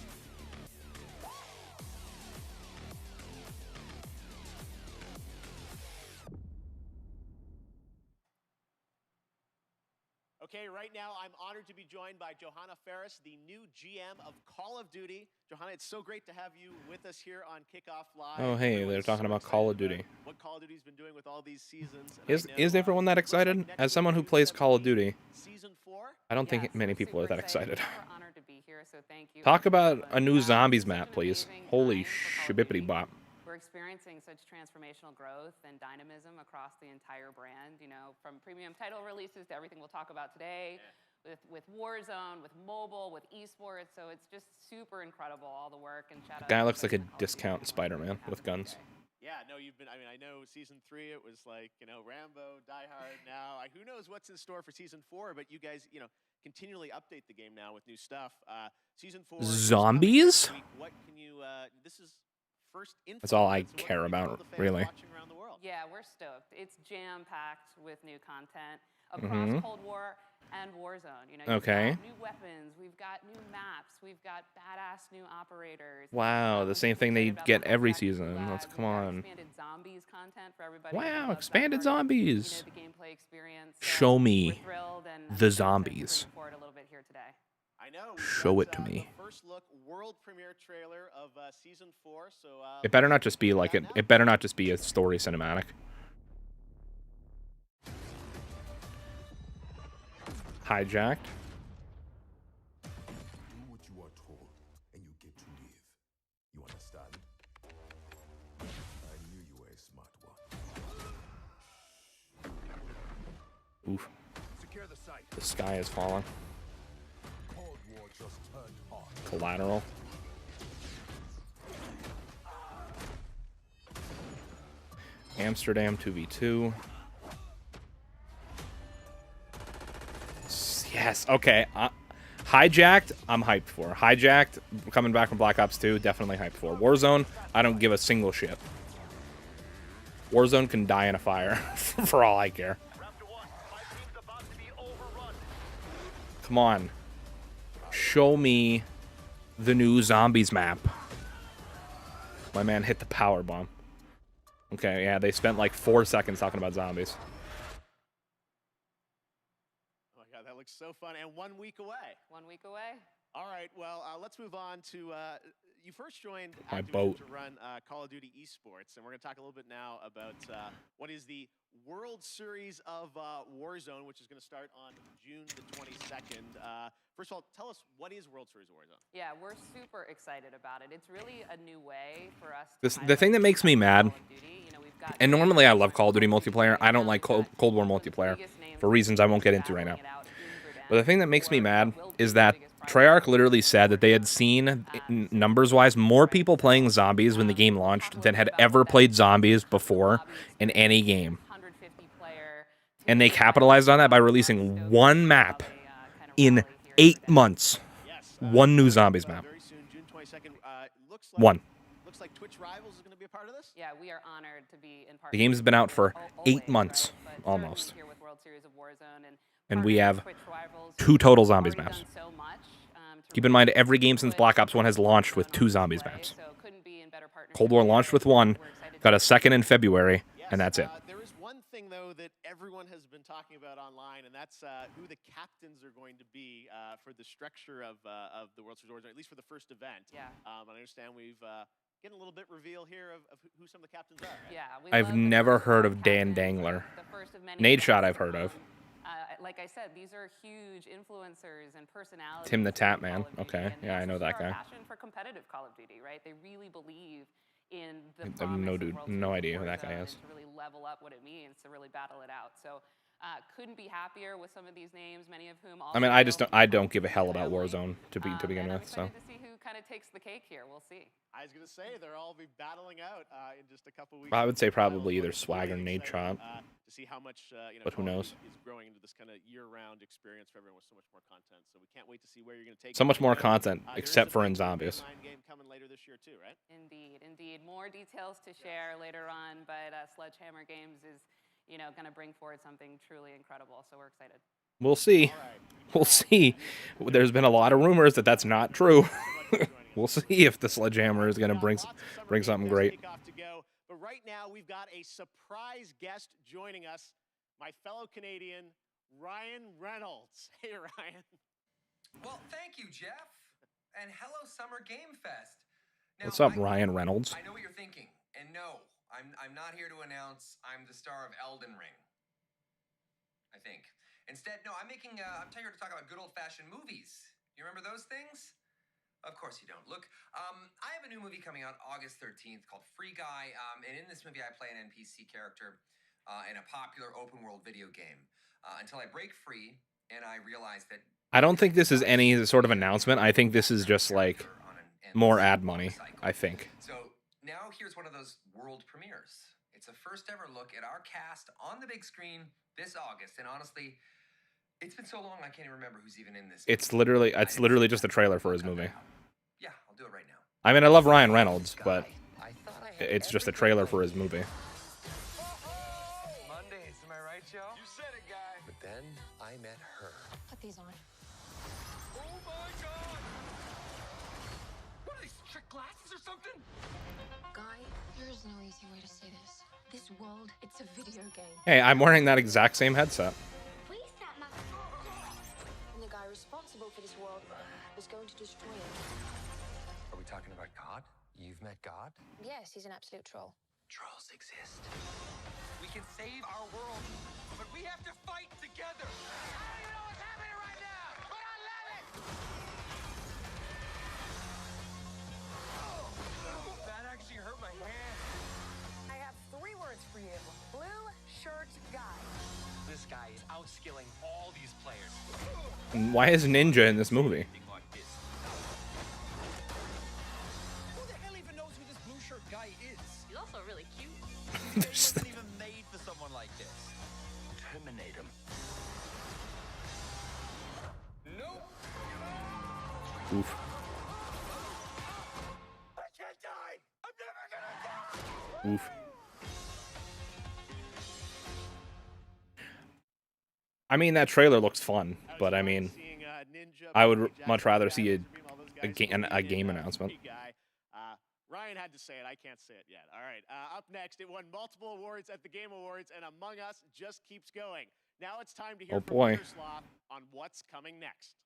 Okay, right now I'm honored to be joined by Johanna Ferris, the new GM of Call of Duty. Johanna, it's so great to have you with us here on Kickoff Live. Oh, hey, they're talking about Call of Duty. What Call of Duty's been doing with all these seasons. Is everyone that excited? As someone who plays Call of Duty, Season 4? I don't think many people are that excited. We're honored to be here, so thank you. Talk about a new zombies map, please. Holy shibippity bop. We're experiencing such transformational growth and dynamism across the entire brand, you know, from premium title releases to everything we'll talk about today, with Warzone, with mobile, with esports. So it's just super incredible, all the work, and shout out. Guy looks like a discount Spider-Man with guns. Yeah, no, you've been. I mean, I know season 3. It was like Rambo, Die Hard. Now, who knows what's in store for season 4? But you guys, continually update the game now with new stuff. Season 4 is coming Zombies? next week. What can you? This is first info. That's all on I it, so what care can you tell about, the fans really. watching around the world? Yeah, we're stoked. It's jam-packed with new content across Cold War and Warzone. You've Okay. got new weapons, we've got new maps, we've got badass new operators. Wow, the same thing they get every season. Let's come on. Expanded zombies content for everybody. Wow, who loves expanded that part of, zombies. the gameplay experience. Show We're me thrilled and the I'm excited to zombies. bring forward a little bit here today. I know. Show it to me. The first look world premiere trailer of season 4. So It better not just be like it better not just be a story cinematic. Hijacked. Do what you are told, and you get to live. You understand? I knew you were a smart one. Oof. Secure the site. The sky is falling. Cold War just turned on. Collateral. Amsterdam 2v2. Yes, okay. Hijacked, I'm hyped for. Hijacked, coming back from Black Ops 2, definitely hyped for. Warzone, I don't give a single shit. Warzone can die in a fire, for all I care. Come on. Show me the new zombies map. My man hit the power bomb. Okay, yeah, they spent like 4 seconds talking about zombies. Oh my God, that looks so fun. And 1 week away. 1 week away. All right, well, let's move on to you first joined My Activision boat. to run Call of Duty Esports, and we're going to talk a little bit now about what is the World Series of Warzone, which is going to start on June the 22nd. First of all, tell us, what is World Series of Warzone? Yeah, we're super excited about it. It's really a new way for us to The thing that makes me mad, Call of Duty. We've got and normally I love Call of Duty multiplayer, I don't like Cold War multiplayer, for reasons I won't get into right now. But the thing that makes me mad is that Treyarch literally said that they had seen, numbers-wise, more people playing zombies when the game launched than had ever played zombies before in any game. And they capitalized on that by releasing one map in 8 months. Yes, One new zombies map. Very soon, June 22nd. Looks like Twitch Rivals is going to be a part of this. Yeah, we are honored to be in The game's been out for 8 months, almost. And we have 2 total zombies maps. Keep in mind, every game since Black Ops 1 has launched with 2 zombies maps. Cold War launched with 1, got a second in February, and that's it. There is one thing, though, that everyone has been talking about online, and that's who the captains are going to be for the structure of the World Series of Warzone, at least for the first event. Yeah. I understand we've getting a little bit reveal here of who some of the captains are. Right? Yeah, I've never heard of Dan Dangler. Nade Shot I've heard of. Like I said, these are huge influencers and personalities. Tim the Tap in Call Man. of Duty, Okay, and yeah, I know that they guy. have a passion for competitive Call of Duty, right? They really believe in the I have no promise of World no Series idea of who that guy Warzone is. and to really level up what it means to really battle it out. So couldn't be happier with some of these names, many of whom also I mean, I hail don't from give a hell about family. Warzone to begin And with, so. I'm excited to see who kind of takes the cake here. We'll see. I was going to say they'll all be battling out in just a couple weeks. I would say probably either It's Swag or really Nade exciting, Shot. to see how much But who Call of knows? Duty is growing into this kind of year-round experience for everyone with so much more content. So we can't wait to see where you're going to take So it much from more there. content, There is except a for in big zombies. online game coming later this year too, right? Indeed. More details to share later on, but Sledgehammer Games is, going to bring forward something truly incredible. So we're excited. We'll see. We'll see. There's been a lot of rumors that that's not true. We'll see if the Sledgehammer is going to bring something great. But right now, we've got a surprise guest joining us, my fellow Canadian, Ryan Reynolds. Hey, Ryan. Well, thank you, Jeff. And hello, Summer Game Fest. Now, What's up, Ryan Reynolds? I know what you're thinking. And no, I'm not here to announce I'm the star of Elden Ring. I think. Instead, no, I'm here to talk about good old-fashioned movies. You remember those things? Of course you don't. Look, I have a new movie coming out August 13th called Free Guy, and in this movie I play an NPC character in a popular open-world video game until I break free and I realize that... I don't think this is any sort of announcement. I think this is just like more ad money, I think. So Now here's one of those world premieres. It's a first ever look at our cast on the big screen this August, and honestly, it's been so long I can't even remember who's even in this. It's literally just a trailer for his movie. Yeah, I'll do it right now. I mean, I love Ryan Reynolds, but it's just a trailer for his movie. Mondays, am I right, Joe? You said it, guy. But then I met her. Put these on. Oh my God! What are these, trick glasses or something? Guy, there is no easy way to say this. This world, it's a video game. Hey, I'm wearing that exact same headset. And the guy responsible for this world is going to destroy it. Are we talking about God? You've met God? Yes, he's an absolute troll. Trolls exist. We can save our world, but we have to fight together. I don't even know what's happening right now, but I love it! That actually hurt my hand. I have 3 words for you. Blue shirt guy. This guy is outskilling all these players. Why is Ninja in this movie? Like this. Who the hell even knows who this blue shirt guy is? He's also really cute. It wasn't even made for someone like this. Terminate him. Nope. Oof. I can't die. I'm never gonna die. Oof. I mean, that trailer looks fun, but I mean, I would much rather see a game announcement. Ryan had to say it. I can't say it yet. All right. Up next, it won multiple awards at the Game Awards, and Among Us just keeps going. Now it's time to hear from boy. Miroslav on what's coming next.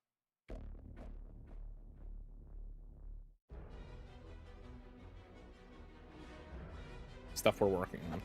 Stuff we're working on.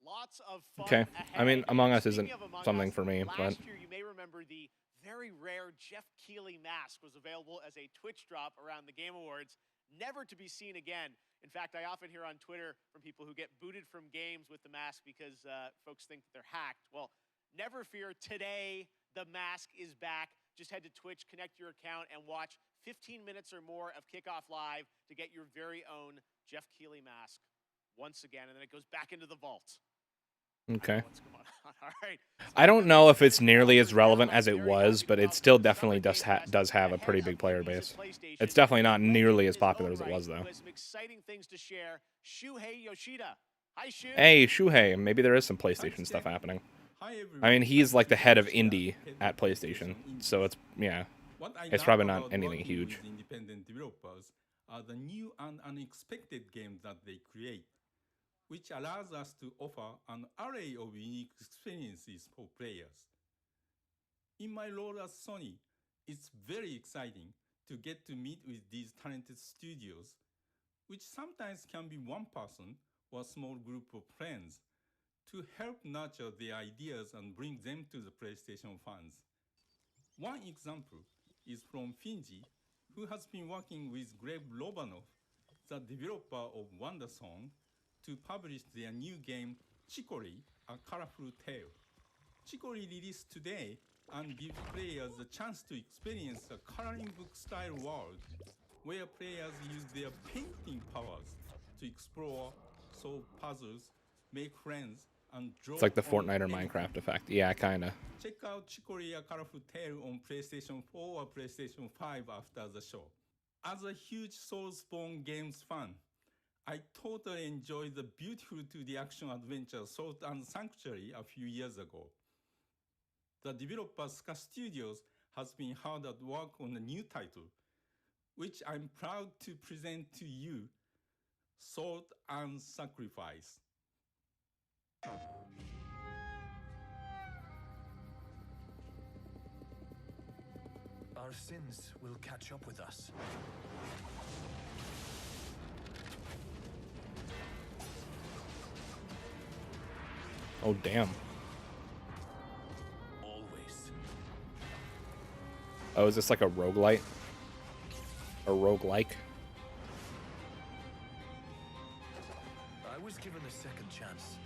Lots of fun Okay. ahead. I mean, Among Us Speaking isn't of Among something Us, for me, last but year you may remember the very rare Jeff Keighley mask was available as a Twitch drop around the Game Awards, never to be seen again. In fact, I often hear on Twitter from people who get booted from games with the mask because folks think that they're hacked. Well, never fear. Today, the mask is back. Just head to Twitch, connect your account, and watch 15 minutes or more of Kickoff Live to get your very own Jeff Keighley mask once again, and then it goes back into the vault. okay. What's going on? All right. I don't know if it's nearly as relevant as it was, but it still definitely does have a pretty big player base. It's definitely not nearly as popular as it was, though. Some exciting things to share. Shuhei Yoshida. Hi, Shu. Hey, Shuhei, maybe there is some PlayStation stuff happening. I mean, he's like the head of indie at PlayStation, so it's, yeah, it's probably not anything huge. Independent developers are the new and unexpected games that they create, which allows us to offer an array of unique experiences for players. In my role at Sony, it's very exciting to get to meet with these talented studios, which sometimes can be one person or a small group of friends, to help nurture their ideas and bring them to the PlayStation fans. One example is from Finji, who has been working with Greg Lobanov, the developer of WonderSong, to publish their new game, Chicory, A Colorful Tale. Chicory released today and gives players the chance to experience a coloring book-style world where players use their painting powers to explore, solve puzzles, make friends, and draw. It's like the Fortnite or Minecraft effect. Yeah, kinda. Check out Chicory, A Colorful Tale on PlayStation 4 or PlayStation 5 after the show. As a huge Soulspawn games fan, I totally enjoyed the beautiful 2D action adventure Salt and Sanctuary a few years ago. The developer Ska Studios has been hard at work on a new title, which I'm proud to present to you, Salt and Sacrifice. Our sins will catch up with us. Oh, damn. Always. Oh, is this like a roguelite? A roguelike? I was given a second chance.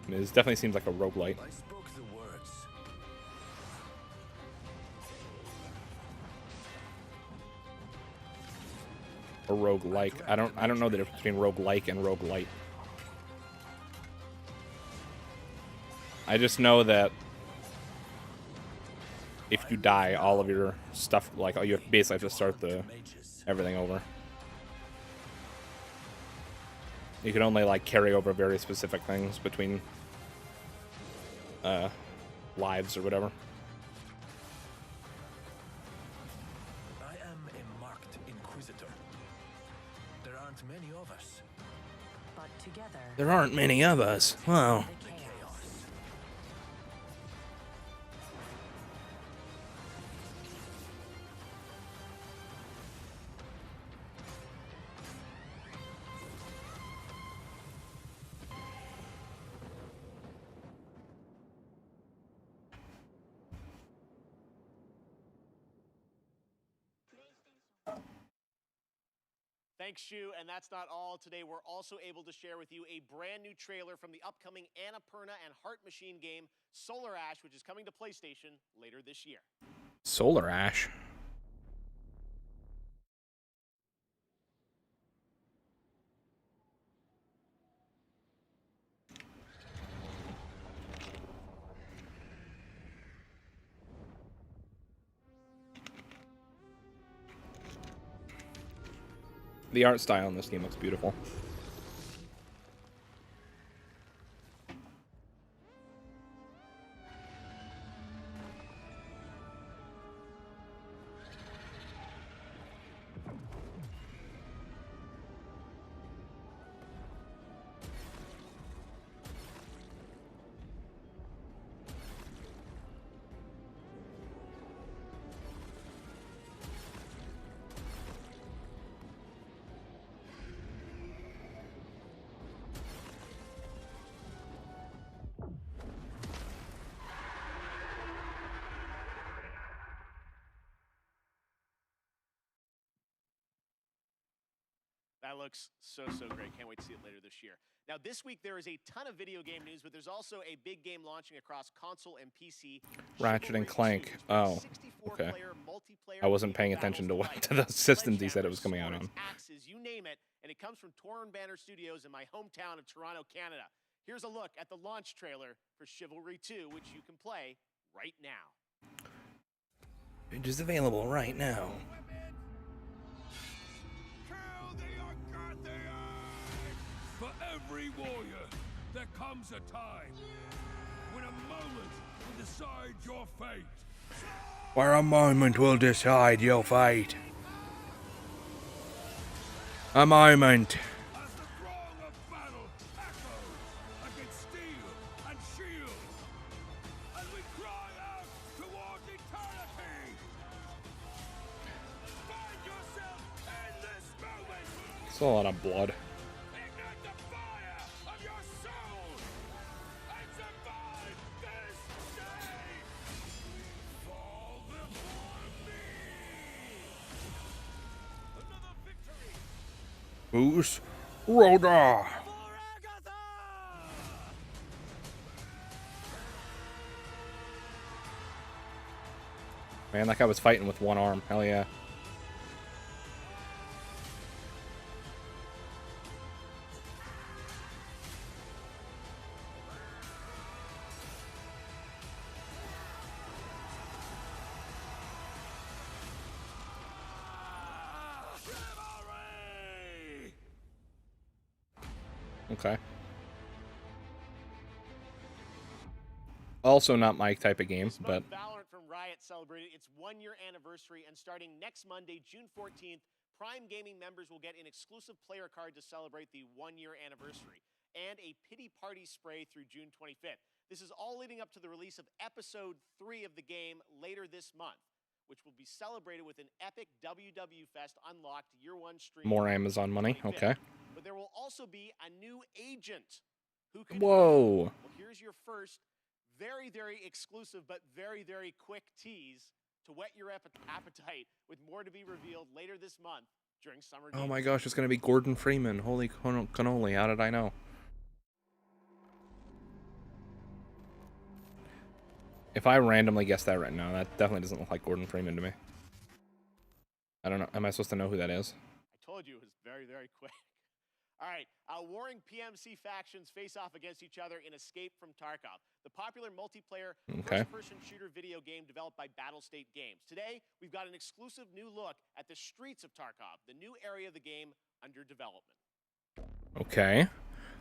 I mean, this definitely seems like a roguelite. I spoke the words. Or roguelike. I don't know the difference between roguelike and roguelite. I just know that if you die, all of your stuff, like, you basically have to start everything over. You can only, like, carry over very specific things between lives or whatever. I am a marked inquisitor. There aren't many of us. But together, There aren't many of us. Wow. Thanks, Shu. And that's not all. Today, we're also able to share with you a brand new trailer from the upcoming Annapurna and Heart Machine game, Solar Ash, which is coming to PlayStation later this year. Solar Ash. The art style in this game looks beautiful. That looks so great. Can't wait to see it later this year. Now, this week there is a ton of video game news, but there's also a big game launching across console and PC. Ratchet and Clank. Oh, okay. I wasn't paying attention to what to the systems he said it was coming out on. Axes, you name it, and it comes from Torn Banner Studios in my hometown of Toronto, Canada. Here's a look at the launch trailer for Chivalry 2, which you can play right now. It is available right now. For every warrior, there comes a time when a moment will decide your fate. Where a moment will decide your fate. A moment. As the throng of battle echoes against steel and shield, and we cry out towards eternity. Find yourself in this moment. It's a lot of blood. Ignite the fire of your soul and survive this day. Fall before me. Another victory. Who's Rhoda? Man, that guy was fighting with one arm. Hell yeah. Okay. Also not my type of game, but Valorant from Riot celebrated its 1-year anniversary, and starting next Monday, June 14th, Prime Gaming members will get an exclusive player card to celebrate the 1-year anniversary. and a pity party spray through June 25th. This is all leading up to the release of Episode 3 of the game later this month, which will be celebrated with an epic WW Fest Unlocked Year 1 stream. More Amazon money. Okay. But there will also be a new agent who can. Whoa. Well, here's your first very, very exclusive but very, very quick tease to whet your appetite, with more to be revealed later this month during Summer Game. Oh my gosh, it's going to be Gordon Freeman. Holy cannoli. How did I know? If I randomly guess that right now, that definitely doesn't look like Gordon Freeman to me. I don't know. Am I supposed to know who that is? I told you it was very, very quick. All right. Warring PMC factions face off against each other in Escape from Tarkov, the popular multiplayer first-person shooter video game developed by Battlestate Games. Today, we've got an exclusive new look at the streets of Tarkov, the new area of the game under development. Okay.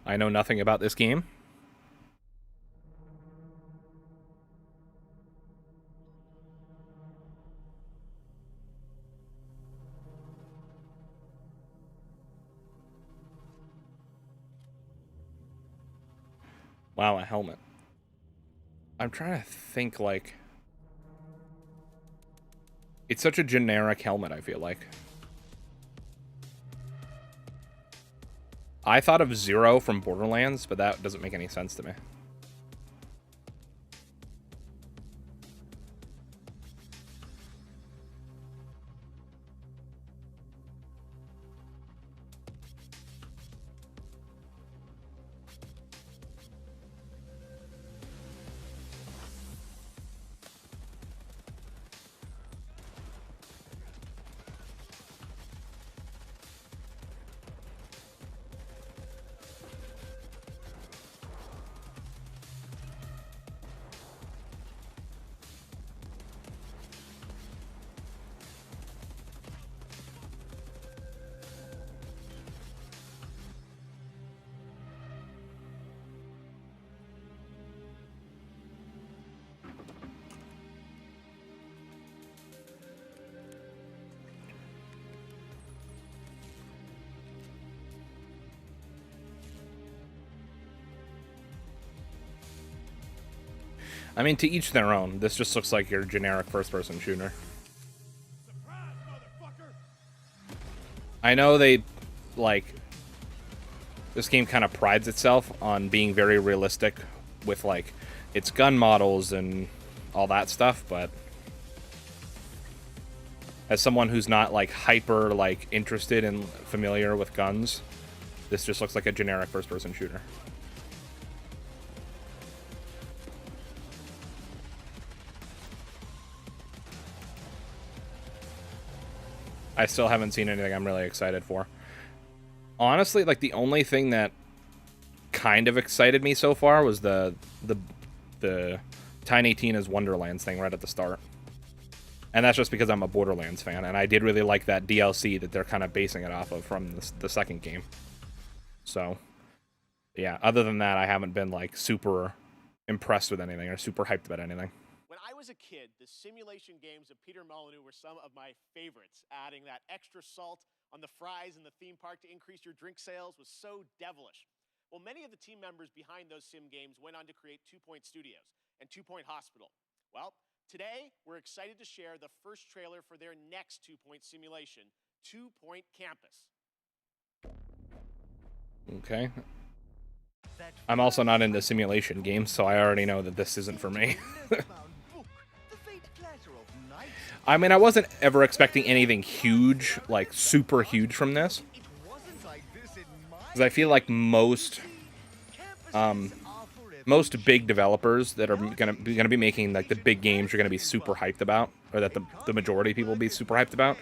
I know nothing about this game. Wow, a helmet. I'm trying to think, like... It's such a generic helmet, I feel like. I thought of Zero from Borderlands, but that doesn't make any sense to me. I mean, to each their own. This just looks like your generic first-person shooter. I know they, like, this game kind of prides itself on being very realistic with, like, its gun models and all that stuff, but as someone who's not, like, hyper, like, interested and familiar with guns, this just looks like a generic first-person shooter. I still haven't seen anything I'm really excited for. Honestly, like, the only thing that kind of excited me so far was the Tiny Tina's Wonderlands thing right at the start. And that's just because I'm a Borderlands fan, and I did really like that DLC that they're kind of basing it off of from the second game. So, yeah, other than that, I haven't been, like, super impressed with anything or super hyped about anything. When I was a kid, the simulation games of Peter Molyneux were some of my favorites. Adding that extra salt on the fries in the theme park to increase your drink sales was so devilish. Well, many of the team members behind those sim games went on to create 2 Point Studios and 2 Point Hospital. Well, today we're excited to share the first trailer for their next 2 Point simulation, 2 Point Campus. Okay. I'm also not into simulation games, so I already know that this isn't for me. I mean, I wasn't ever expecting anything huge, like super huge from this. Because I feel like most big developers that are gonna be making like the big games you're gonna be super hyped about, or that the majority of people will be super hyped about.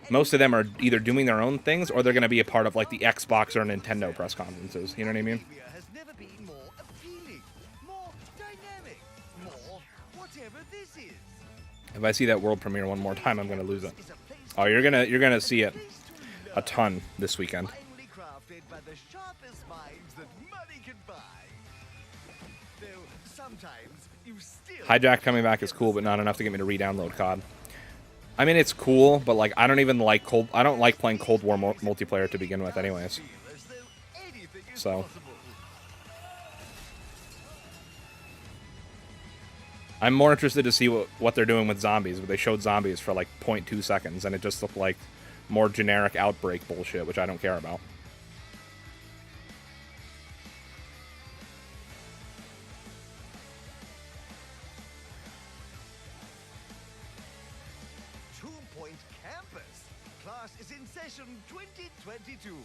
Most of them are either doing their own things or they're gonna be a part of like the Xbox or Nintendo press conferences. You know what I mean? If I see that world premiere one more time, I'm gonna lose it. Oh, you're gonna see it a ton this weekend. Hijack coming back is cool, but not enough to get me to re-download COD. I mean, it's cool, but like I don't like playing Cold War multiplayer to begin with, anyways. So I'm more interested to see what they're doing with zombies, but they showed zombies for like 0.2 seconds, and it just looked like more generic Outbreak bullshit, which I don't care about. Point campus. Class is in session 2022.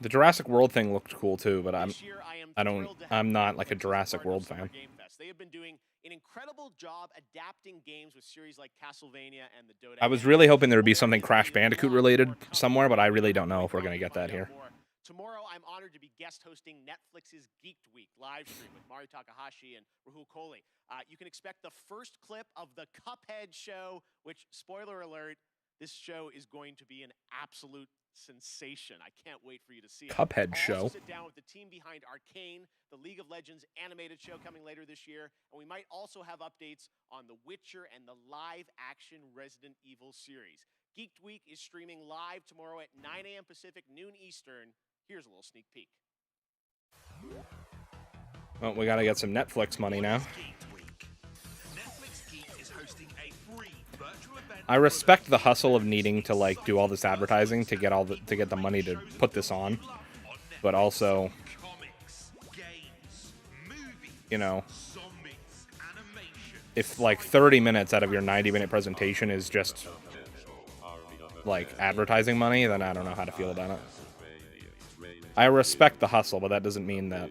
The Jurassic World thing looked cool too, but I'm not like a Jurassic World fan. They have been doing an incredible job adapting games with series like Castlevania and the Dota. I was really hoping there would be something Crash Bandicoot related somewhere, but I really don't know if we're gonna get that here. Tomorrow, I'm honored to be guest hosting Netflix's Geeked Week live stream with Mario Takahashi and Rahul Kohli. You can expect the first clip of the Cuphead show, which, spoiler alert, this show is going to be an absolute sensation. I can't wait for you to see it. Cuphead show. Sit down with the team behind Arcane, the League of Legends animated show coming later this year, and we might also have updates on The Witcher and the live-action Resident Evil series. Geeked Week is streaming live tomorrow at 9 a.m. Pacific, noon Eastern. Here's a little sneak peek. Well, we gotta get some Netflix money now. I respect the hustle of needing to like do all this advertising to get the money to put this on, but also, you know, if like 30 minutes out of your 90-minute presentation is just like advertising money, then I don't know how to feel about it. I respect the hustle, but that doesn't mean that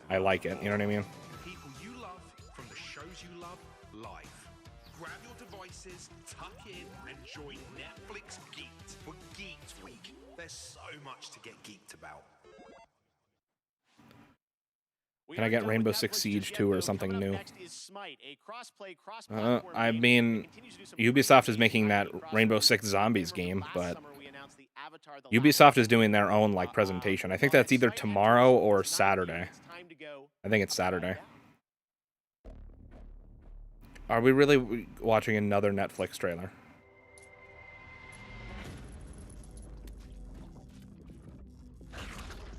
I like it. You know what I mean? People you love from the shows you love live. Grab your devices, tuck in, and join Netflix Geeked for Geeked Week. There's so much to get geeked about. Can I get Rainbow Six Siege 2 or something new? I mean, Ubisoft is making that Rainbow Six Zombies game, but Ubisoft is doing their own like presentation. I think that's either tomorrow or Saturday. I think it's Saturday. Are we really watching another Netflix trailer?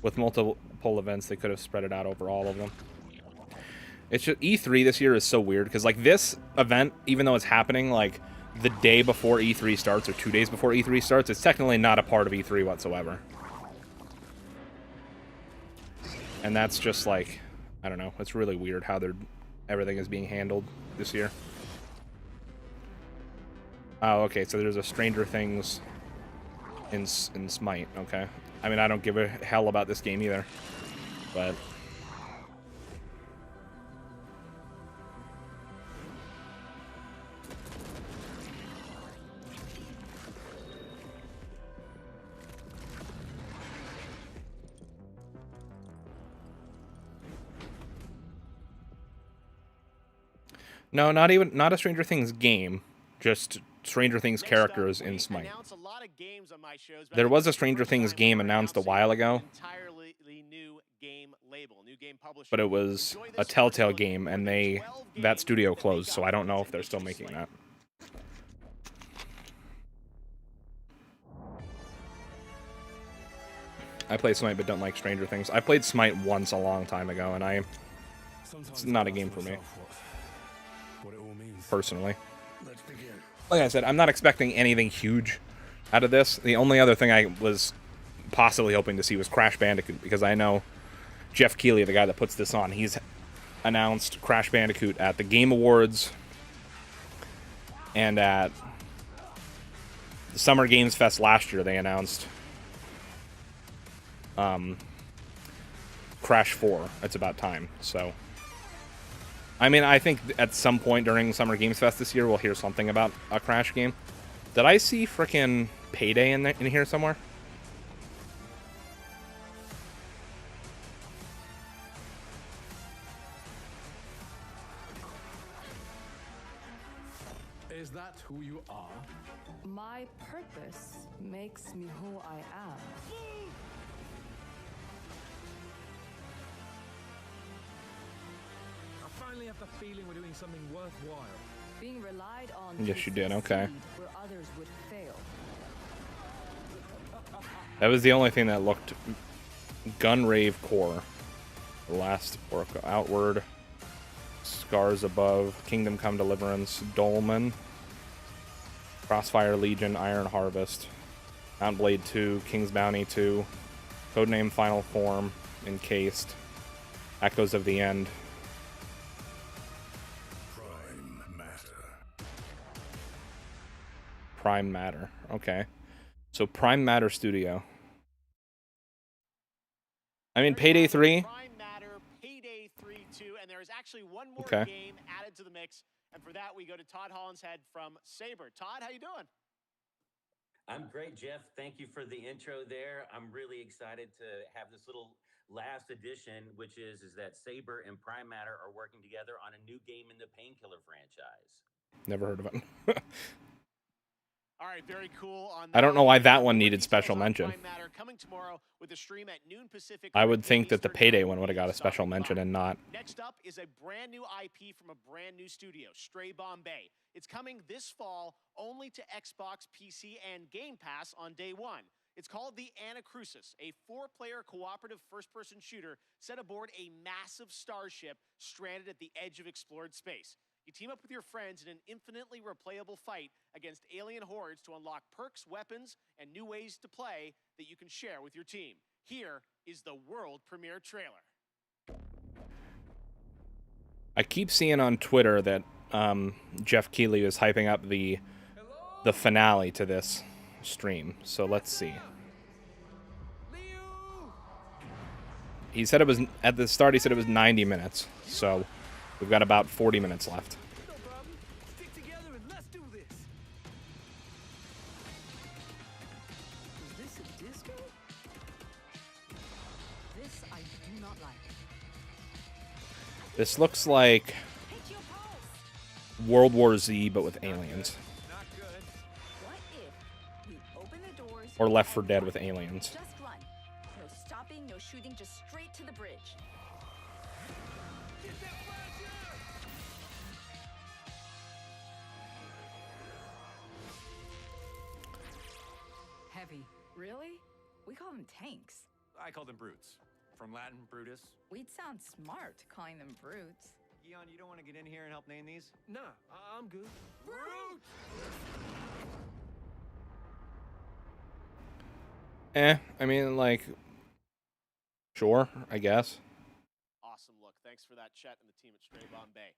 With multiple events, they could have spread it out over all of them. It's just, E3 this year is so weird because like this event, even though it's happening like the day before E3 starts or 2 days before E3 starts, it's technically not a part of E3 whatsoever. And that's just like, I don't know, it's really weird how everything is being handled this year. Oh, okay, so there's a Stranger Things in Smite, okay. I mean, I don't give a hell about this game either, but... No, not a Stranger Things game, just Stranger Things characters in Smite. There was a Stranger Things game announced a while ago, but it was a Telltale game, and that studio closed, so I don't know if they're still making that. I play Smite, but don't like Stranger Things. I played Smite once a long time ago, and it's not a game for me. Personally. Like I said, I'm not expecting anything huge out of this. The only other thing I was possibly hoping to see was Crash Bandicoot, because I know Jeff Keighley, the guy that puts this on, he's announced Crash Bandicoot at the Game Awards and at the Summer Games Fest last year. They announced Crash 4. It's about time, so... I mean, I think at some point during Summer Games Fest this year, we'll hear something about a Crash game. Did I see frickin' Payday in here somewhere? Is that who you are? My purpose makes me who I am. I finally have the feeling we're doing something worthwhile. Being relied on. Yes, you did. Okay. Where others would fail. That was the only thing that looked Gun Rave Core. Last Orc Outward, Scars Above, Kingdom Come Deliverance, Dolmen, Crossfire Legion, Iron Harvest, Mount Blade 2, King's Bounty 2, Codename Final Form, Encased, Echoes of the End. Prime Matter. Okay. So Prime Matter Studio. I mean, Payday 3. Prime Matter, Payday 3 too, and there is actually one more Okay. game added to the mix. And for that, we go to Todd Hollinshead from Saber. Todd, how you doing? I'm great, Jeff. Thank you for the intro there. I'm really excited to have this little last edition, which is that Saber and Prime Matter are working together on a new game in the Painkiller franchise. Never heard of it. All right, very cool. On I don't know that. why that one needed special mention. Prime Matter coming tomorrow with a stream at noon Pacific. I would think that the Payday one would have got a special mention and not. Next up is a brand new IP from a brand new studio, Stray Bombay. It's coming this fall only to Xbox, PC, and Game Pass on day one. It's called The Anacrusis, a 4-player cooperative first-person shooter set aboard a massive starship stranded at the edge of explored space. You team up with your friends in an infinitely replayable fight against alien hordes to unlock perks, weapons, and new ways to play that you can share with your team. Here is the world premiere trailer. I keep seeing on Twitter that Jeff Keighley is hyping up the finale to this stream. So let's see. He said it was at the start. He said it was 90 minutes. So we've got about 40 minutes left. No problem. Stick together and let's do this. Is this a disco? This I do not like. This looks like World War Z, but with aliens. Not good. What if we open the doors Or Left 4 Dead with aliens. just run? No stopping, no shooting, just straight to the bridge. Get that flasher! Heavy. Really? We call them tanks. I call them brutes. From Latin, Brutus. We'd sound smart calling them brutes. Eon, you don't want to get in here and help name these? Nah, I'm good. Brute! I mean, like, sure, I guess. Awesome look. Thanks for that, Chet and the team at Stray Bombay.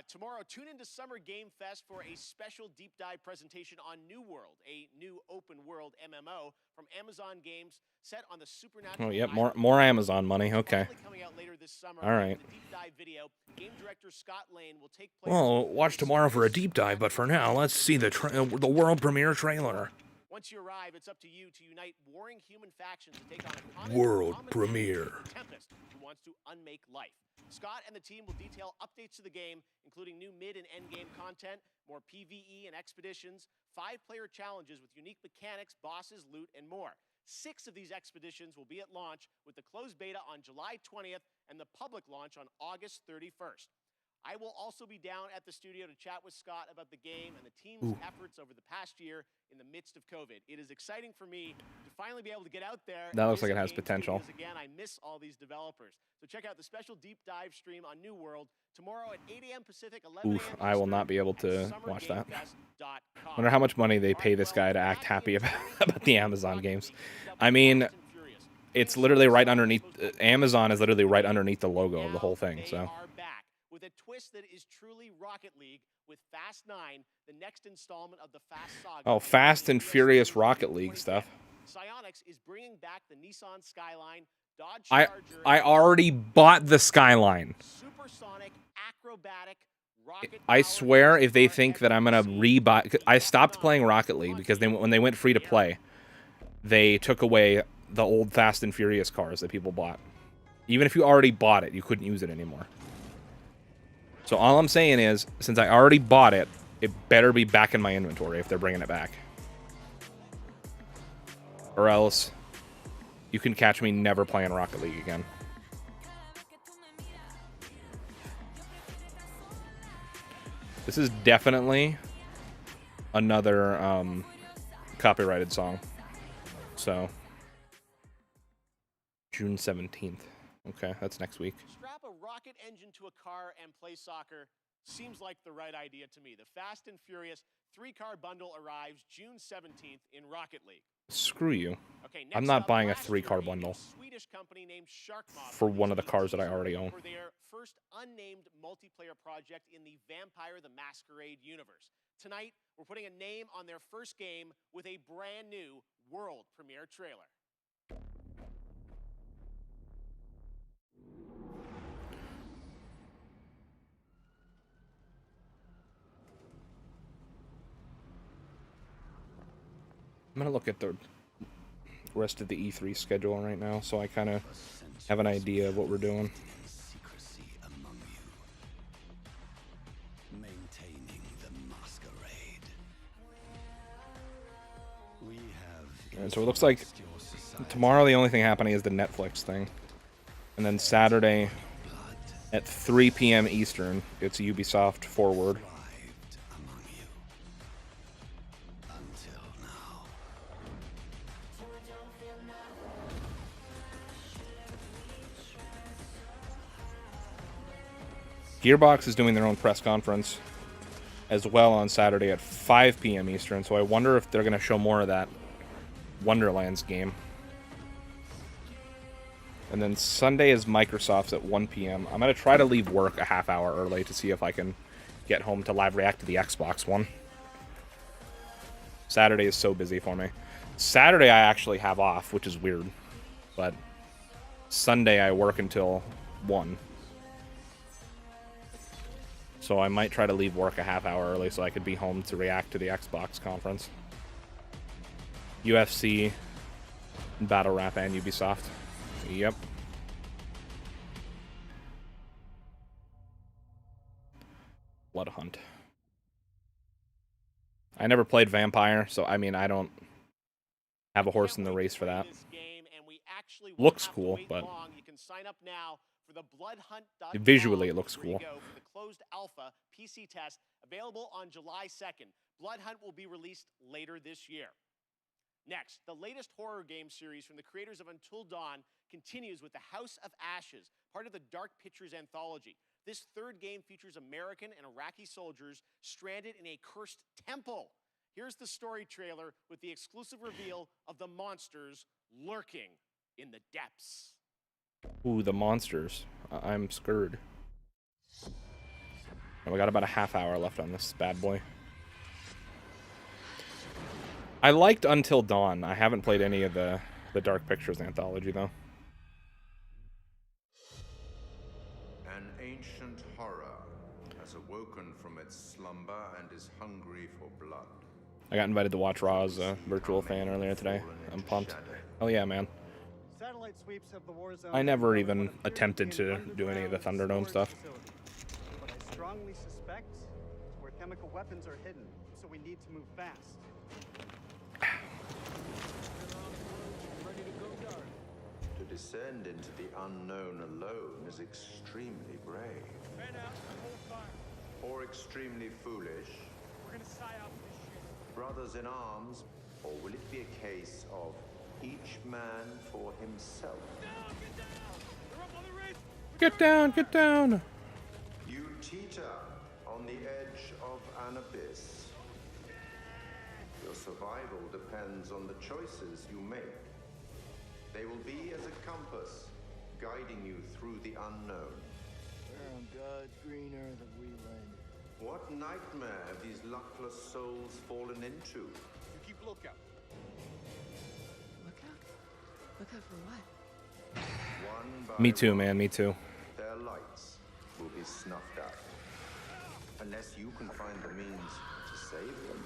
Tomorrow, tune into Summer Game Fest for a special deep dive presentation on New World, a new open world MMO from Amazon Games set on the supernatural. Oh, yep, more Amazon money. Okay. Coming out later this summer. All right. The deep dive video, game director Scott Lane will take place. Well, watch tomorrow for a deep dive, but for now, let's see the world premiere trailer. Once you arrive, it's up to you to unite warring human factions to take on a common World common premiere. Tempest, who wants to unmake life. Scott and the team will detail updates to the game, including new mid and end game content, more PvE and expeditions, 5-player challenges with unique mechanics, bosses, loot, and more. 6 of these expeditions will be at launch, with the closed beta on July 20th and the public launch on August 31st. I will also be down at the studio to chat with Scott about the game and the team's efforts over the past year in the midst of COVID. It is exciting for me to finally be able to get out there. That looks like visit it has game potential. studios again, I miss all these developers. So check out the special deep dive stream on New World tomorrow at 8 a.m. Pacific, 11 a.m. Oof, I will not be able to at watch that. summergamefest.com. Wonder how much money they pay this guy to act happy about the Amazon games. I mean, it's literally right underneath. Amazon is literally right underneath the logo of the whole thing. So. With a twist that is truly Rocket League with Fast 9, the next installment of the Fast Saga. Oh, Fast and Furious Rocket League stuff. Psyonix is bringing back the Nissan Skyline, Dodge I Charger. already bought the Skyline. Supersonic, acrobatic, rocket. I swear, if they think that I'm gonna rebuy, I stopped playing Rocket League because when they went free to play, they took away the old Fast and Furious cars that people bought. Even if you already bought it, you couldn't use it anymore. So all I'm saying is, since I already bought it, it better be back in my inventory if they're bringing it back. Or else, you can catch me never playing Rocket League again. This is definitely another copyrighted song. So, June 17th. Okay, that's next week. Strap a rocket engine to a car and play soccer seems like the right idea to me. The Fast and Furious 3-car bundle arrives June 17th in Rocket League. Screw you. Okay, I'm next not up, buying a last 3-car year, a bundle Swedish company named Sharkmob for one of the released a cars that I teaser already own. for their first unnamed multiplayer project in the Vampire the Masquerade universe. Tonight, we're putting a name on their first game with a brand new world premiere trailer. I'm gonna look at the rest of the E3 schedule right now, so I kind of have an idea of what we're doing. Secrecy among you. Maintaining the masquerade. We have. And so it looks like tomorrow the only thing happening is the Netflix thing, and then Saturday at 3 p.m. Eastern, it's Ubisoft Forward. Gearbox is doing their own press conference as well on Saturday at 5 p.m. Eastern, so I wonder if they're going to show more of that Wonderlands game. And then Sunday is Microsoft's at 1 p.m. I'm going to try to leave work a half hour early to see if I can get home to live react to the Xbox one. Saturday is so busy for me. Saturday I actually have off, which is weird. But Sunday I work until 1. So I might try to leave work a half hour early so I could be home to react to the Xbox conference. UFC, Battle Rap, and Ubisoft. Yep. Blood Hunt. I never played Vampire, so I mean I don't have a horse in the race for that. Looks cool, but visually it looks cool. For the closed alpha PC test available on July 2nd. Blood Hunt will be released later this year. Next, the latest horror game series from the creators of Until Dawn continues with the House of Ashes, part of the Dark Pictures anthology. This third game features American and Iraqi soldiers stranded in a cursed temple. Here's the story trailer with the exclusive reveal of the monsters lurking in the depths. Ooh, the monsters. I'm scared. And we got about a half hour left on this bad boy. I liked Until Dawn. I haven't played any of the Dark Pictures anthology, though. An ancient horror has awoken from its slumber and is hungry for blood. I got invited to watch Raw as a virtual fan earlier today. I'm pumped. Oh yeah, man. Satellite sweeps of the war zone. I never even attempted to do any of the Thunderdome stuff. But I strongly suspect it's where chemical weapons are hidden, so we need to move fast. To descend into the unknown alone is extremely brave. Or extremely foolish. We're gonna sigh out this shit. Brothers in arms, or will it be a case of each man for himself? Get down, get down! You teeter on the edge of an abyss. Your survival depends on the choices you make. They will be as a compass, guiding you through the unknown. Where on God's green earth have we landed? What nightmare have these luckless souls fallen into? You keep lookout. Lookout? Lookout for what? One by Me too, one, man, me too. their lights will be snuffed out. Unless you can find the means to save them.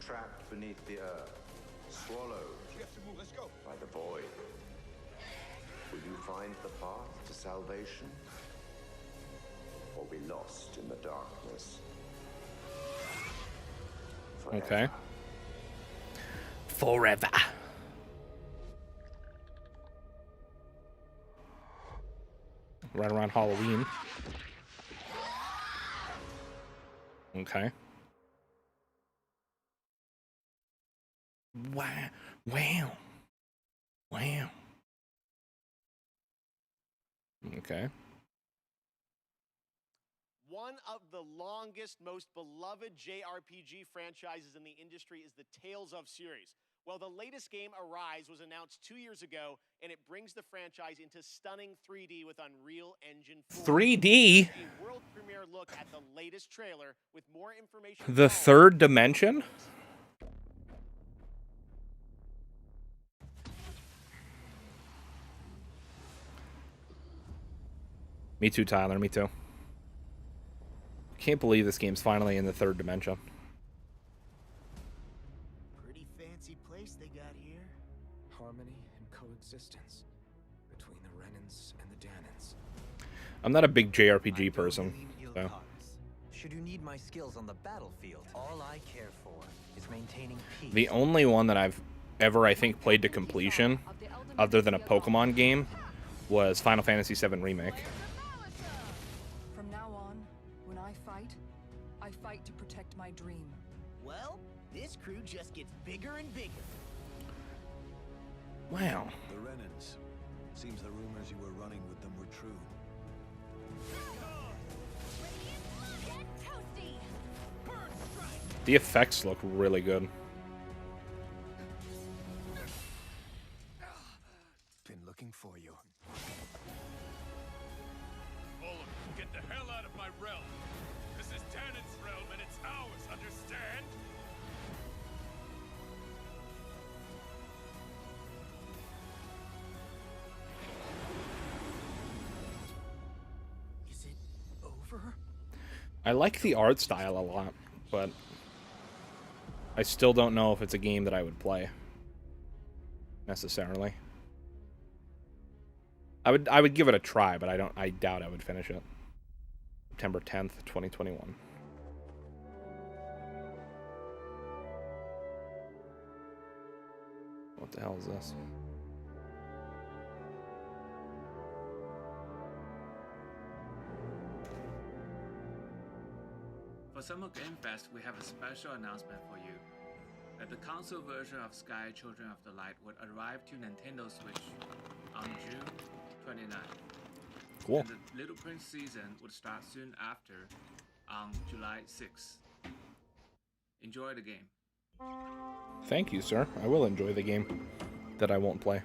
Trapped beneath the earth, swallowed Let's go. by the void. Will you find the path to salvation? Or be lost in the darkness? Forever. Okay. Forever. Right around Halloween. Okay. Wow. Wow. Wow. Okay. One of the longest, most beloved JRPG franchises in the industry is the Tales of series. Well, the latest game, Arise, was announced 2 years ago, and it brings the franchise into stunning 3D with Unreal Engine 4. 3D? A world premiere look at the latest trailer with more information. The third dimension? Me too, Tyler. Me too. Can't believe this game's finally in the third dimension. Pretty fancy place they got here. Harmony and coexistence between the Renans and the Danans. I'm not a big JRPG person, so. Should you need my skills on the battlefield, all I care for is maintaining peace. The only one that I've ever, I think, played to completion, other than a Pokemon game, was Final Fantasy VII Remake. From now on, when I fight to protect my dream. Well, this crew just gets bigger and bigger. Wow. The Renans. Seems the rumors you were running with them were true. The effects look really good. Been looking for you. All of you, get the hell out of my realm. This is Tannin's realm and it's ours, understand? Is it over? I like the art style a lot, but I still don't know if it's a game that I would play necessarily. I would give it a try, but I doubt I would finish it. September 10th, 2021. What the hell is this? For Summer Game Fest, we have a special announcement for you. That the console version of Sky Children of the Light would arrive to Nintendo Switch on June 29th. Cool. And the Little Prince season would start soon after on July 6th. Enjoy the game. Thank you, sir. I will enjoy the game that I won't play.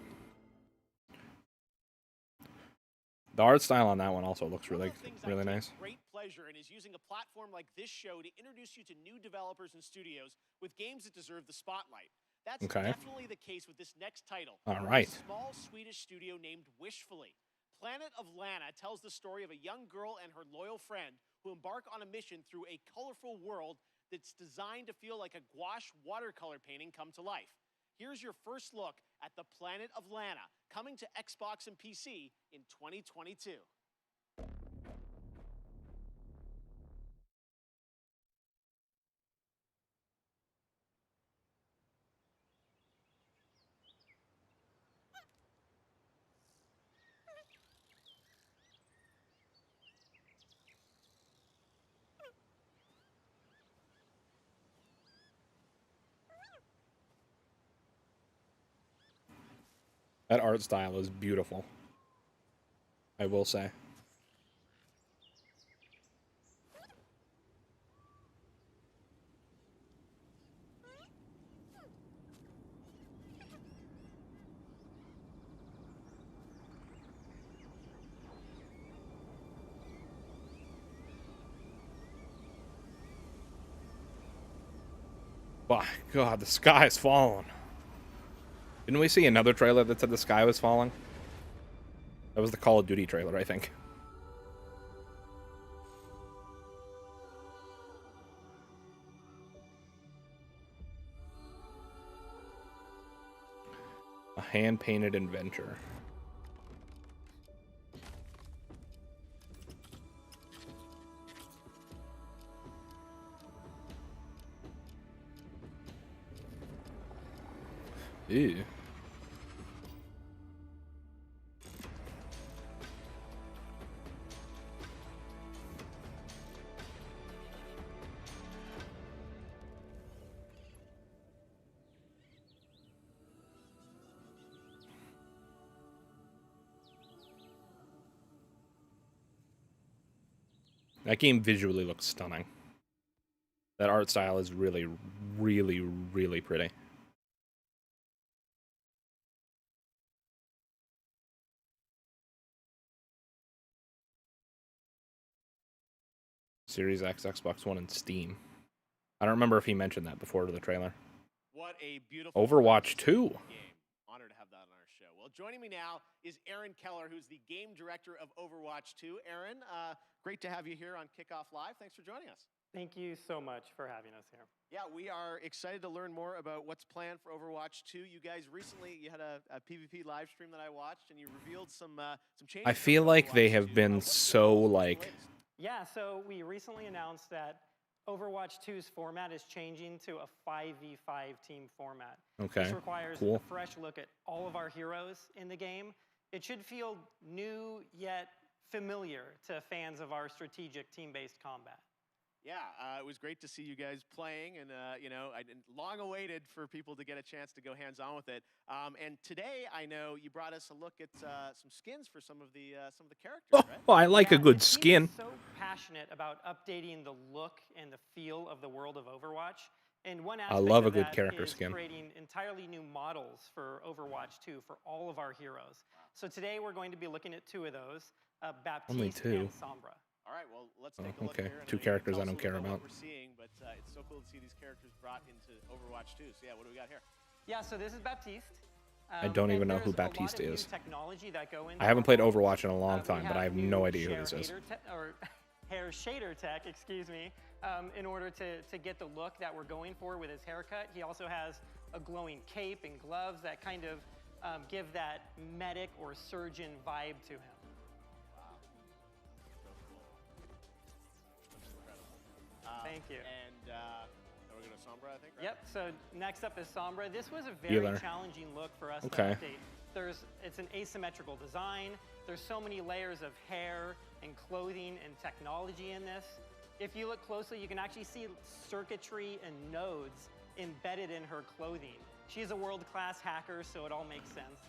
The art style on that one also looks really nice. Great pleasure and is using a platform like this show to introduce you to new developers and studios with games that deserve the spotlight. That's definitely the case with this next title. All right. A small Swedish studio named Wishfully. Planet of Lana tells the story of a young girl and her loyal friend who embark on a mission through a colorful world that's designed to feel like a gouache watercolor painting come to life. Here's your first look at the Planet of Lana, coming to Xbox and PC in 2022. That art style is beautiful, I will say. My God, the sky is falling. Didn't we see another trailer that said the sky was falling? That was the Call of Duty trailer, I think. A hand-painted adventure. Ew. That game visually looks stunning. That art style is really, really, really pretty. Series X, Xbox One, and Steam. I don't remember if he mentioned that before the trailer. What a beautiful Overwatch 2. game. Honored to have that on our show. Well, joining me now is Aaron Keller, who's the game director of Overwatch 2. Aaron, great to have you here on Kickoff Live. Thanks for joining us. Thank you so much for having us here. Yeah, we are excited to learn more about what's planned for Overwatch 2. You guys recently had a PvP live stream that I watched, and you revealed some changes. I feel like they have been so like. Yeah, so we recently announced that Overwatch 2's format is changing to a 5v5 team format. Okay, This requires cool. a fresh look at all of our heroes in the game. It should feel new yet familiar to fans of our strategic team-based combat. Yeah, it was great to see you guys playing, and I long awaited for people to get a chance to go hands-on with it. And today, I know you brought us a look at some skins for some of the characters. Oh, right? I like a good the team skin. is so passionate about updating the look and the feel of the world of Overwatch. And one aspect love a of good that character is skin. creating entirely new models for Overwatch 2 for all of our heroes. So today we're going to be looking at two of those, Baptiste Only two. and Sombra. All right, well, let's Oh, take a look okay. here. and Two you can characters tell I us a don't little care bit about. What we're seeing, but it's so cool to see these characters brought into Overwatch 2. So yeah, what do we got here? Yeah, so this is Baptiste. I don't and even know who there's a lot Baptiste of new is. technology that go into I haven't our played models. Overwatch in a long We time, but I have new no idea who share this is. hair shader tech, excuse me, in order to get the look that we're going for with his haircut. He also has a glowing cape and gloves that kind of give that medic or surgeon vibe to him. Thank you. And we're going to Sombra, I think, right? Yep, so next up is Sombra. This was a very Healer. challenging look for us Okay. to update. It's an asymmetrical design. There's so many layers of hair and clothing and technology in this. If you look closely, you can actually see circuitry and nodes embedded in her clothing. She's a world-class hacker, so it all makes sense.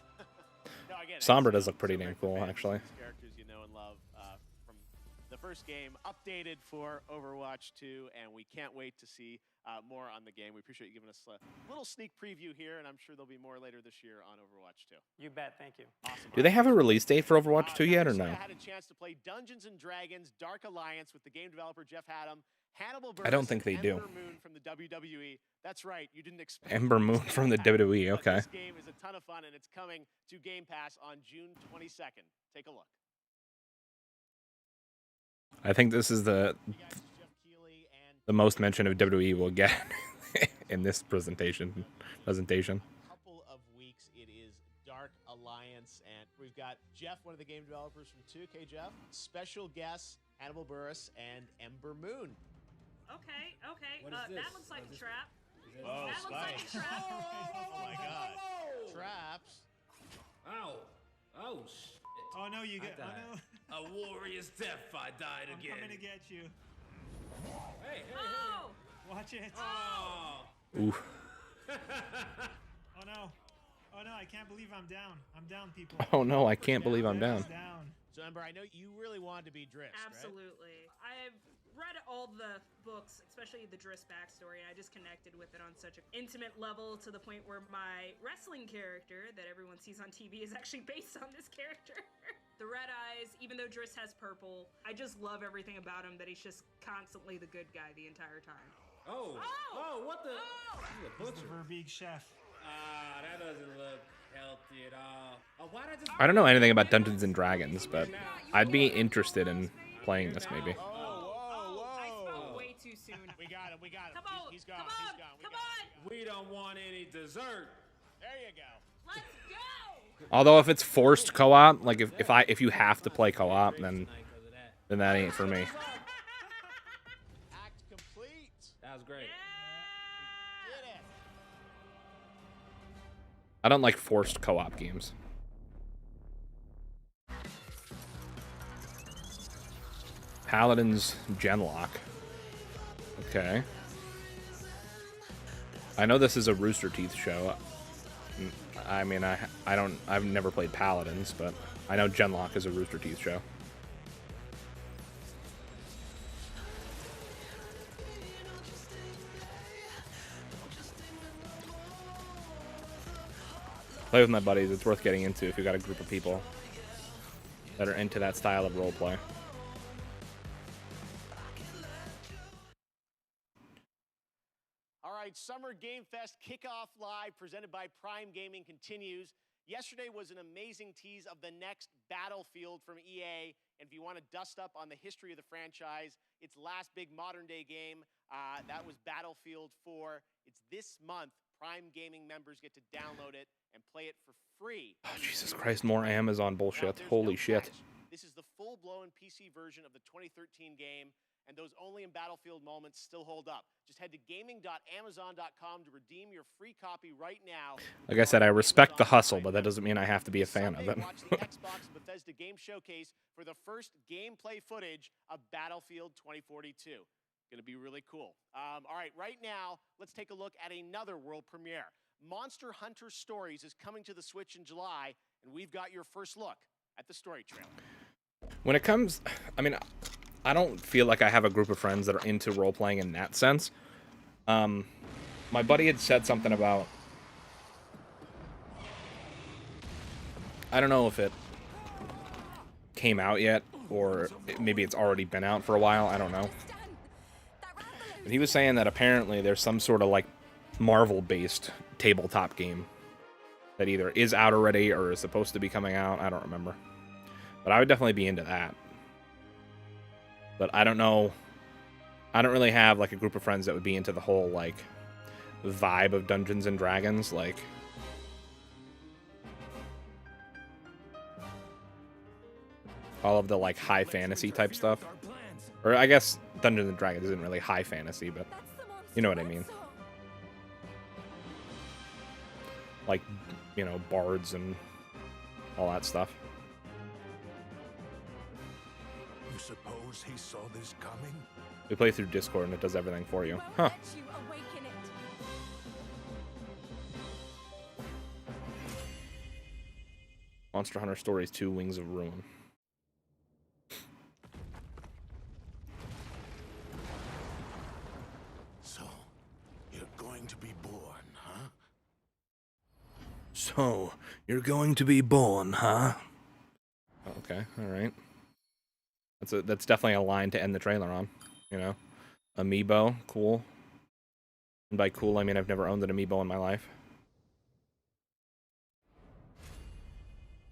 No, again, Sombra it's does look pretty so damn great for cool, fans. actually. These characters you know and love from the first game, updated for Overwatch 2, and we can't wait to see more on the game. We appreciate you giving us a little sneak preview here, and I'm sure there'll be more later this year on Overwatch 2. You bet, thank you. Awesome. Do they have a release date for Overwatch 2 yet or no? I had a chance to play Dungeons & Dragons Dark Alliance with the game developer Jeff Haddam, Hannibal I don't Buress, think they and do. Ember Moon from the WWE. That's right, you didn't expect Ember Moon this from the to happen, WWE, but okay. This game is a ton of fun, and it's coming to Game Pass on June 22nd. Take a look. I think this is the most mention of WWE we'll get in this presentation. Couple of weeks, it is Dark Alliance, and we've got Jeff, one of the game developers from 2K. Jeff, special guests Hannibal Buress and Ember Moon. Okay. What is this? That looks like a trap. Oh, That looks like a trap. Oh my God! Traps. Ow! Oh shit! Oh no, you I get. died. Oh no. A warrior's death. I died I'm again. coming to get you. Hey! Oh! Watch it. Oh! Ooh. Oh no. Oh no, I can't believe I'm down. I'm down, people. Oh no, I can't believe I'm down. So Ember, I know you really wanted to be Driss, Absolutely. I've read all the books, especially the Driss backstory, and I just connected with it on such an intimate level to the point where my wrestling character that everyone sees on TV is actually based on this character. The red eyes, even though Driss has purple, I just love everything about him, that he's just constantly the good guy the entire time. Oh! Oh! What the? He's a He's butcher. the Verbeek chef. That doesn't look healthy at all. Oh, why did I just? I don't know anything about Dungeons and Dragons, but I'd be interested in playing this maybe. I spoke way too soon. We got him. Come on, He's gone. come He's on, gone. come on. We don't want any dessert. There you go. Let's go. Although if it's forced co-op, like if you have to play co-op, then that ain't for me. Act complete. That was great. Did it. I don't like forced co-op games. Paladin's Genlock. Okay. I know this is a Rooster Teeth show. I mean, I've never played Paladins, but I know Genlock is a Rooster Teeth show. Play with my buddies. It's worth getting into if you got a group of people that are into that style of roleplay. All right, Summer Game Fest Kickoff Live presented by Prime Gaming continues. Yesterday was an amazing tease of the next Battlefield from EA. And if you want to dust up on the history of the franchise, its last big modern day game, that was Battlefield 4. It's this month. Prime Gaming members get to download it and play it for free. Oh, Jesus Christ, more Amazon bullshit. Holy shit. This is the full-blown PC version of the 2013 game, and those only in Battlefield moments still hold up. Just head to gaming.amazon.com to redeem your free copy right now. Like I said, I respect the hustle, but that doesn't mean I have to be a fan of it. Watch the Xbox Bethesda Game Showcase for the first gameplay footage of Battlefield 2042. Going to be really cool. All right, right now, let's take a look at another world premiere. Monster Hunter Stories is coming to the Switch in July, and we've got your first look at the story trailer. When it comes, I mean, I don't feel like I have a group of friends that are into role-playing in that sense. My buddy had said something about, I don't know if it came out yet, or maybe it's already been out for a while, I don't know. But he was saying that apparently there's some sort of like Marvel-based tabletop game that either is out already or is supposed to be coming out. I don't remember. But I would definitely be into that. But I don't know. I don't really have like a group of friends that would be into the whole like vibe of Dungeons and Dragons, like all of the like high fantasy type stuff. Or I guess Dungeons and Dragons isn't really high fantasy, but you know what I mean. Like, you know, bards and all that stuff. You suppose he saw this coming? We play through Discord and it does everything for you. Huh. Monster Hunter Stories 2 Wings of Ruin. So, you're going to be born, huh? So, you're going to be born, huh? Okay, alright. That's definitely a line to end the trailer on, you know? Amiibo, cool. And by cool, I mean I've never owned an Amiibo in my life.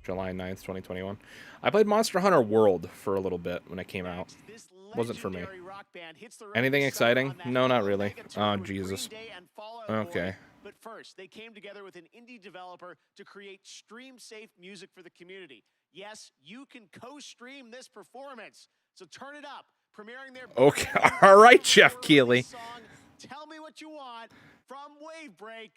July 9th, 2021. I played Monster Hunter World for a little bit when it came out. Wasn't for me. Anything exciting? No, not really. Oh, Jesus. Okay. But first, they came together with an indie developer to create stream-safe music for the community. Yes, you can co-stream this performance. So turn it up. Premiering their Okay, all right, Jeff Keighley. Tell Me What You Want from Wavebreak.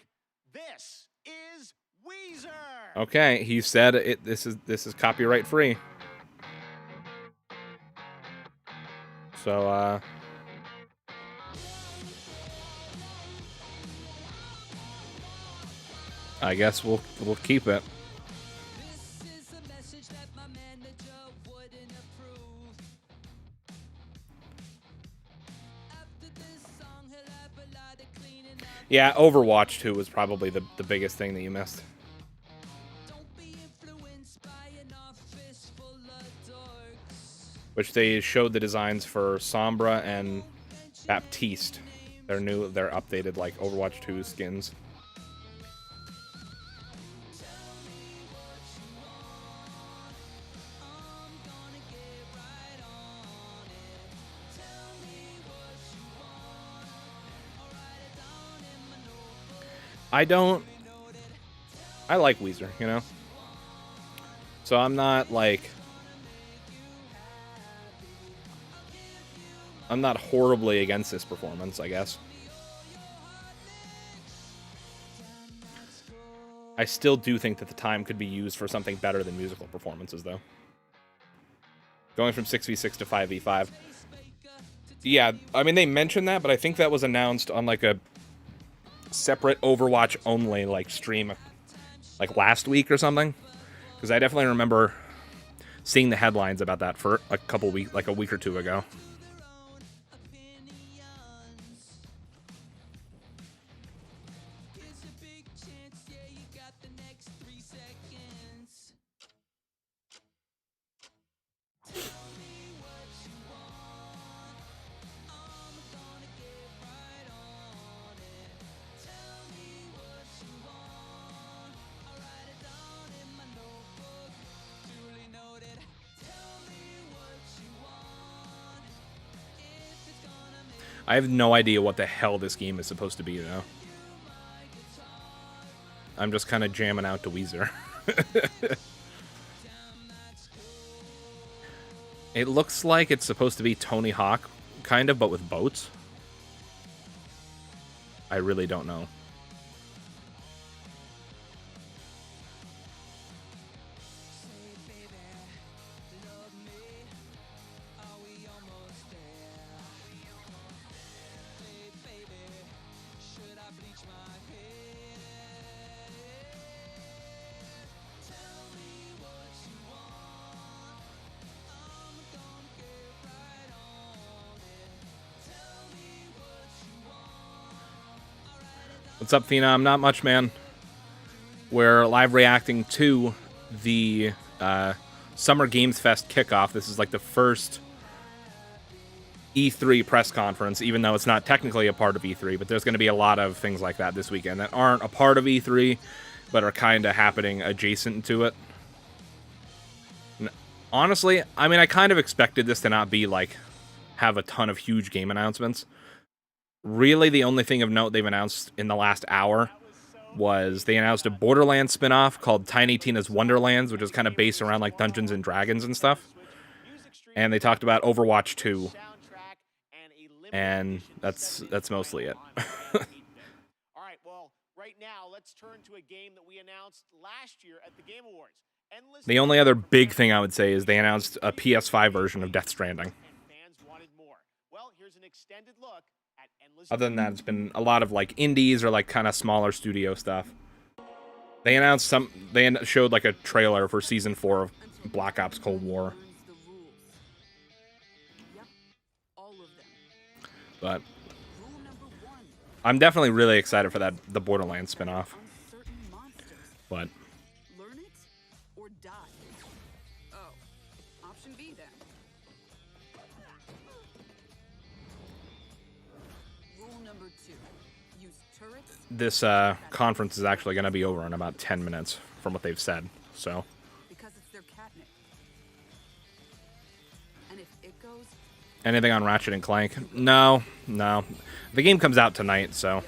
This is Weezer. Okay, he said it. This is copyright free. So I guess we'll keep it. Yeah, Overwatch 2 was probably the biggest thing that you missed. Which they showed the designs for Sombra and Baptiste. Their updated like Overwatch 2 skins. I like Weezer, you know? So I'm not horribly against this performance, I guess. I still do think that the time could be used for something better than musical performances, though. Going from 6v6 to 5v5. Yeah, I mean, they mentioned that, but I think that was announced on, like, a separate Overwatch only like stream like last week or something, because I definitely remember seeing the headlines about that for a couple weeks, like a week or two ago. I have no idea what the hell this game is supposed to be, though. I'm just kind of jamming out to Weezer. It looks like it's supposed to be Tony Hawk, kind of, but with boats. I really don't know. What's up, Phenom? Not much, man. We're live reacting to the Summer Games Fest Kickoff. This is like the first E3 press conference, even though it's not technically a part of E3, but there's going to be a lot of things like that this weekend that aren't a part of E3, but are kind of happening adjacent to it. And honestly, I mean, I kind of expected this to not be like, have a ton of huge game announcements. Really, the only thing of note they've announced in the last hour was they announced a Borderlands spin-off called Tiny Tina's Wonderlands, which is kind of based around like Dungeons and Dragons and stuff. And they talked about Overwatch 2. And that's mostly it. All right, well, right now, let's turn to a game that we announced last year at the Game Awards. The only other big thing I would say is they announced a PS5 version of Death Stranding. Fans wanted more. Well, here's an extended look at Endless. Other than that, it's been a lot of like indies or like kind of smaller studio stuff. They announced they showed like a trailer for Season 4 of Black Ops Cold War. But I'm definitely really excited for the Borderlands spinoff. But Learn it or die. Oh, option B then. Rule number 2. Use turrets. this conference is actually going to be over in about 10 minutes from what they've said. So Because it's their catnip. And if it goes, anything on Ratchet and Clank? No. The game comes out tonight, so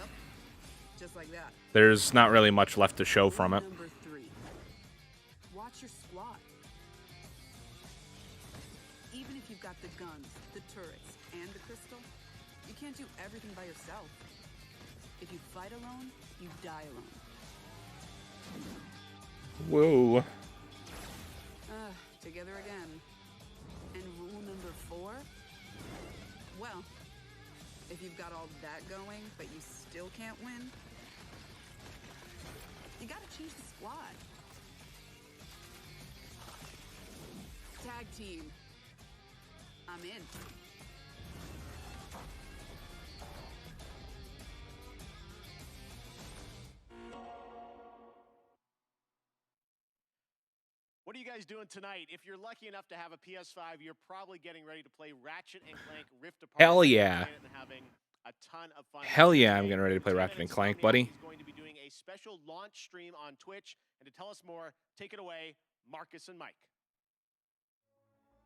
just like that. there's not really much left to show from it. Number 3. Watch your squad. Even if you've got the guns, the turrets, and the crystal, you can't do everything by yourself. If you fight alone, you die alone. Whoa. Together again. And rule number 4? Well, if you've got all that going, but you still can't win, you gotta change the squad. Tag team. I'm in. What are you guys doing tonight? If you're lucky enough to have a PS5, you're probably getting ready to play Ratchet and Clank Rift Apart. Hell yeah. And having a ton of fun. Hell yeah, I'm getting ready to play Ratchet and Clank, buddy. He's going to be doing a special launch stream on Twitch. And to tell us more, take it away, Marcus and Mike.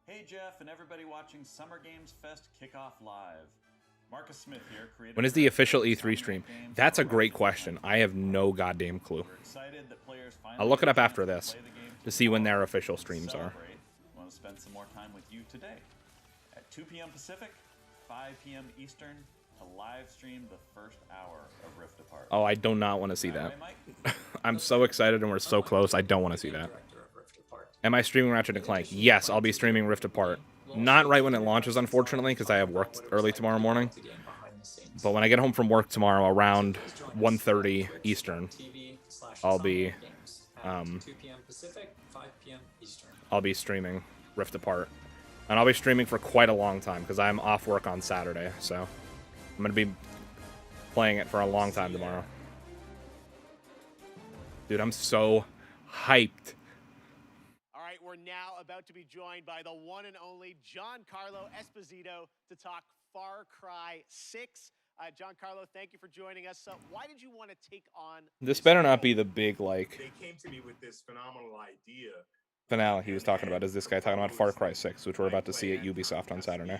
Hey Jeff and everybody watching Summer Games Fest Kickoff Live. Marcus Smith here, creator. When is the official E3 stream? That's a great question. I have no goddamn clue. I'll look it up after this to see when their official streams are. I want to spend some more time with you today. At 2 p.m. Pacific, 5 p.m. Eastern, to live stream the first hour of Rift Apart. Oh, I do not want to see that. I'm so excited and we're so close. I don't want to see that. Am I streaming Ratchet and Clank? Yes, I'll be streaming Rift Apart. Not right when it launches, unfortunately, because I have work early tomorrow morning. But when I get home from work tomorrow around 1:30 Eastern, I'll be I'll be streaming Rift Apart. And I'll be streaming for quite a long time because I'm off work on Saturday, so I'm going to be playing it for a long time tomorrow. Dude, I'm so hyped. All right, we're now about to be joined by the one and only Giancarlo Esposito to talk Far Cry 6. Giancarlo, thank you for joining us. Why did you want to take on This better not be the big, like, They came to me with this phenomenal idea. finale he was talking about. Is this guy talking about Far Cry 6, which we're about to see at Ubisoft on Saturday?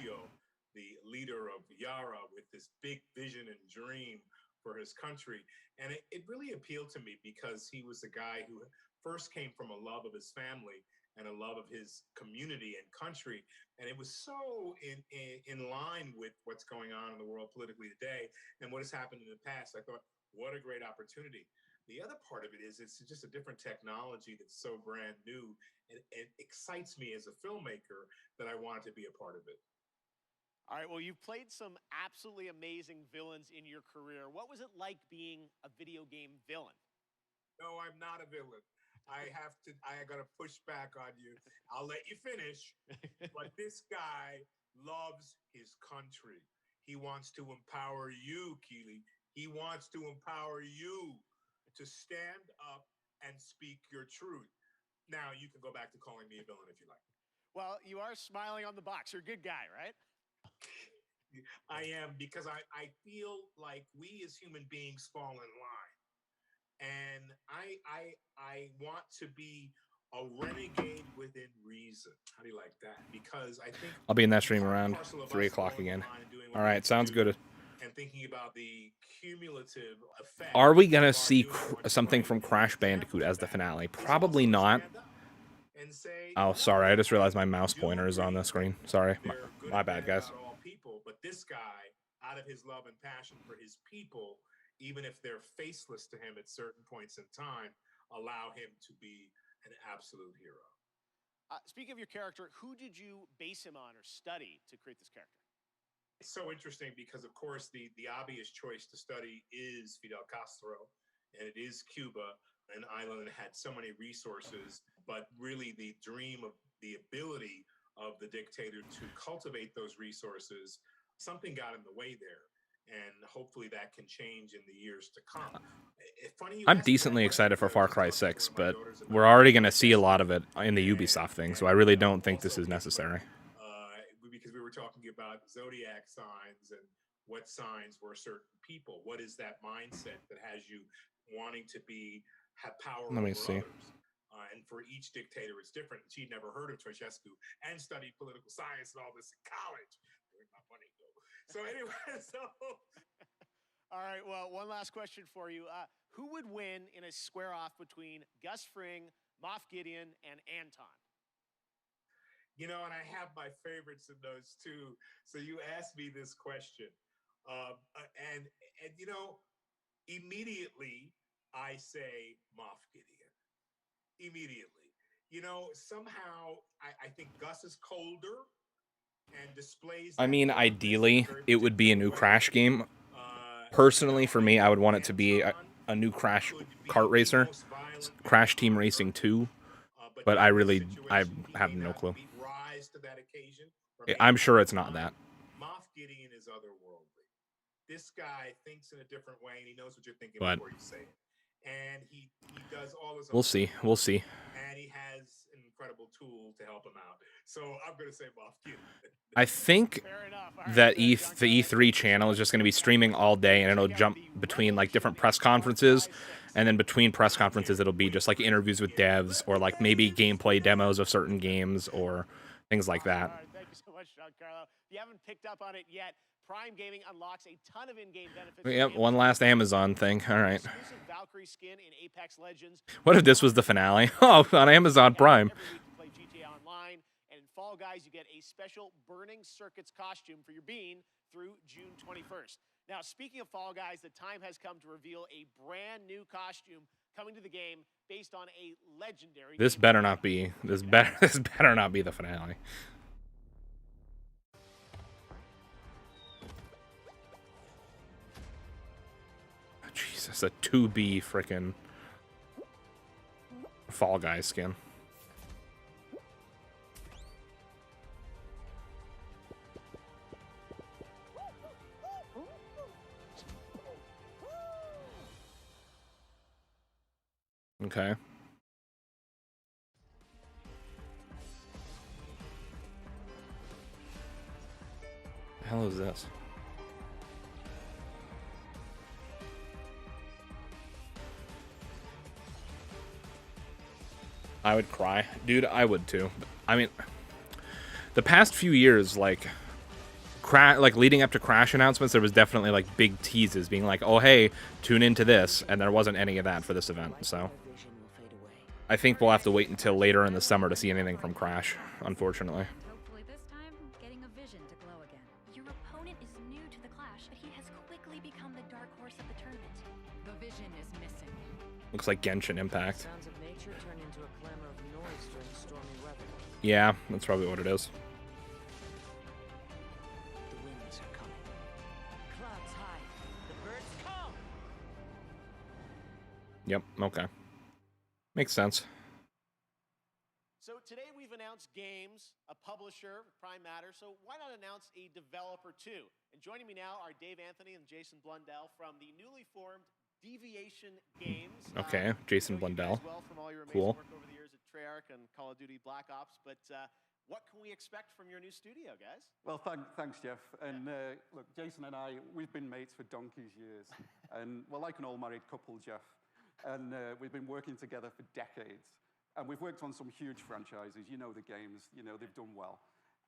The leader of Yara with this big vision and dream for his country. And it really appealed to me because he was a guy who first came from a love of his family and a love of his community and country. And it was so in line with what's going on in the world politically today and what has happened in the past. I thought, what a great opportunity. The other part of it is it's just a different technology that's so brand new, and it excites me as a filmmaker that I wanted to be a part of it. All right, well, you've played some absolutely amazing villains in your career. What was it like being a video game villain? No, I'm not a villain. I got to push back on you. I'll let you finish. But this guy loves his country. He wants to empower you, Keely. He wants to empower you to stand up and speak your truth. Now, you can go back to calling me a villain if you like. Well, you are smiling on the box. You're a good guy, right? I am, because I feel like we as human beings fall in line. And I want to be a renegade within reason. How do you like that? Because I think I'll be in that stream around 3 o'clock again. All right, sounds good. And thinking about the cumulative effect. Are we gonna see something from Crash Bandicoot as the finale? Probably not. Oh, sorry, I just realized my mouse pointer is on the screen. Sorry, my bad, guys. But this guy, out of his love and passion for his people, even if they're faceless to him at certain points in time, allow him to be an absolute hero. Speaking of your character, who did you base him on or study to create this character? It's so interesting because, of course, the obvious choice to study is Fidel Castro, and it is Cuba, an island that had so many resources, but really the dream of the ability of the dictator to cultivate those resources, something got in the way there. And hopefully that can change in the years to come. I'm decently excited for Far Cry 6, but we're already going to see a lot of it in the Ubisoft thing, so I really don't think this is necessary. Because we were talking about zodiac signs and what signs were certain people. What is that mindset that has you wanting to have power over others? And for each dictator, it's different. She'd never heard of Ceausescu and studied political science and all this in college. Where's my money go? So anyway, all right, well, one last question for you. Who would win in a square-off between Gus Fring, Moff Gideon, and Anton? You know, and I have my favorites in those two. So you asked me this question. And you know, immediately I say Moff Gideon. Immediately. You know, somehow I think Gus is colder and displays... I mean, ideally, it would be a new Crash game. Personally, for me, I would want it to be a new Crash kart racer. Crash Team Racing 2. But I have no clue. I'm sure it's not that. Moff Gideon is otherworldly. This guy thinks in a different way, and he knows what you're thinking before you say it. And he does all his own. We'll see. We'll see. And he has an incredible tool to help him out. So I'm going to say Moff Gideon. I think that the E3 channel is just going to be streaming all day, and it'll jump between like different press conferences, and then between press conferences it'll be just like interviews with devs or like maybe gameplay demos of certain games or things like that. All right, thank you so much, Giancarlo. If you haven't picked up on it yet, Prime Gaming unlocks a ton of in-game benefits. Yep, one last Amazon thing. All right. Exclusive Valkyrie skin in Apex Legends. What if this was the finale? Oh, on Amazon Prime. Every week to play GTA Online, and in Fall Guys, you get a special Burning Circuits costume for your bean through June 21st. Now, speaking of Fall Guys, the time has come to reveal a brand new costume coming to the game based on a legendary. This better not be. This better not be the finale. Jesus, a 2B frickin' Fall Guys skin. Okay. The hell is this? I would cry. Dude, I would too. I mean, the past few years, like, like leading up to Crash announcements, there was definitely like big teases being like, oh hey, tune into this, and there wasn't any of that for this event. So I think we'll have to wait until later in the summer to see anything from Crash, unfortunately. Hopefully this time, getting a vision to glow again. Your opponent is new to the clash, but he has quickly become the dark horse of the tournament. The vision is missing. Looks like Genshin Impact. Sounds of nature turn into a clamor of noise during stormy weather. Yeah, that's probably what it is. The winds are coming. Clouds high. The birds come. Yep, okay. Makes sense. So today we've announced games, a publisher, Prime Matter, so why not announce a developer too? And joining me now are Dave Anthony and Jason Blundell from the newly formed Deviation Games. Okay, Jason Blundell. Well from all your amazing Cool. work over the years at Treyarch and Call of Duty Black Ops, but what can we expect from your new studio, guys? Well, thanks, Jeff. And look, Jason and I, we've been mates for donkey's years. And we're like an all-married couple, Jeff. And we've been working together for decades. And we've worked on some huge franchises. You know the games, you know, they've done well.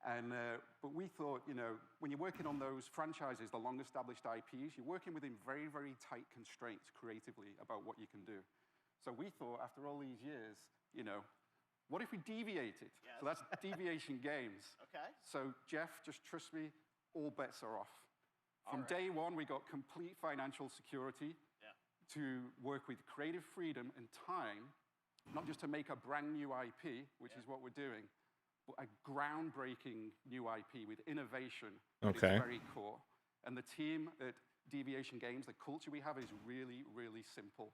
And but we thought, you know, when you're working on those franchises, the long-established IPs, you're working within very, very tight constraints creatively about what you can do. So we thought, after all these years, you know, what if we deviated? Yes. So that's Deviation Games. Okay. So Jeff, just trust me, all bets are off. From right. day one, we got complete financial security to work with creative freedom and time, not just to make a brand new IP, which is what we're doing, but a groundbreaking new IP with innovation at its very core. And the team at Deviation Games, the culture we have is really, really simple.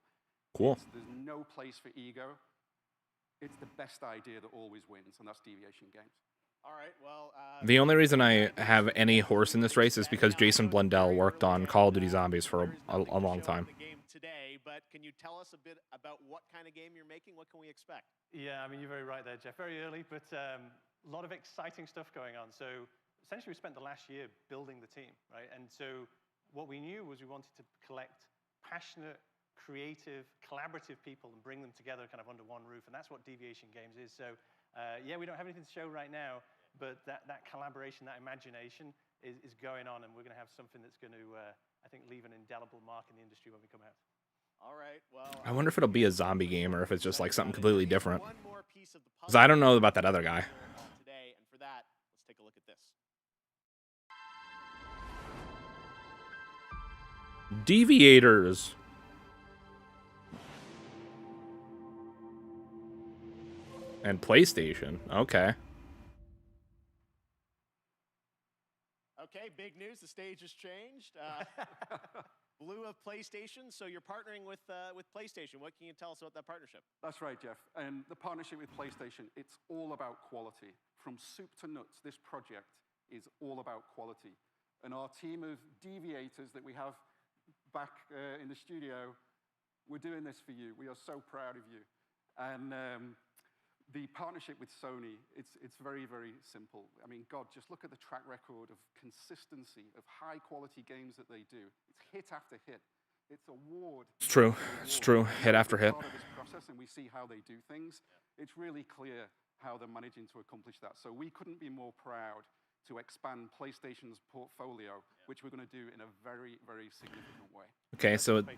Cool. There's no place for ego. It's the best idea that always wins, and that's Deviation Games. All right, well... The only reason I have any horse in this race is because Jason Blundell worked on Call of Duty Zombies for a long time. Today, but can you tell us a bit about what kind of game you're making? What can we expect? Yeah, I mean, you're very right there, Jeff. Very early, but a lot of exciting stuff going on. So essentially, we spent the last year building the team, right? And so what we knew was we wanted to collect passionate, creative, collaborative people and bring them together kind of under one roof. And that's what Deviation Games is. So yeah, we don't have anything to show right now, but that collaboration, that imagination is going on, and we're going to have something that's going to, I think, leave an indelible mark in the industry when we come out. All right, well... I wonder if it'll be a zombie game or if it's just like something completely different. Because I don't know about that other guy. Today, and for that, let's take a look at this. Deviators. And PlayStation. Okay. Okay, big news. The stage has changed. Blue of PlayStation, so you're partnering with PlayStation. What can you tell us about that partnership? That's right, Jeff. And the partnership with PlayStation, it's all about quality. From soup to nuts, this project is all about quality. And our team of deviators that we have back in the studio, we're doing this for you. We are so proud of you. And the partnership with Sony, it's very, very simple. I mean, God, just look at the track record of consistency, of high-quality games that they do. It's hit after hit. It's award. It's true. It's true. Hit after hit. Part of this process, and we see how they do things. It's really clear how they're managing to accomplish that. So we couldn't be more proud to expand PlayStation's portfolio, which we're going to do in a very, very significant way. Okay, so it's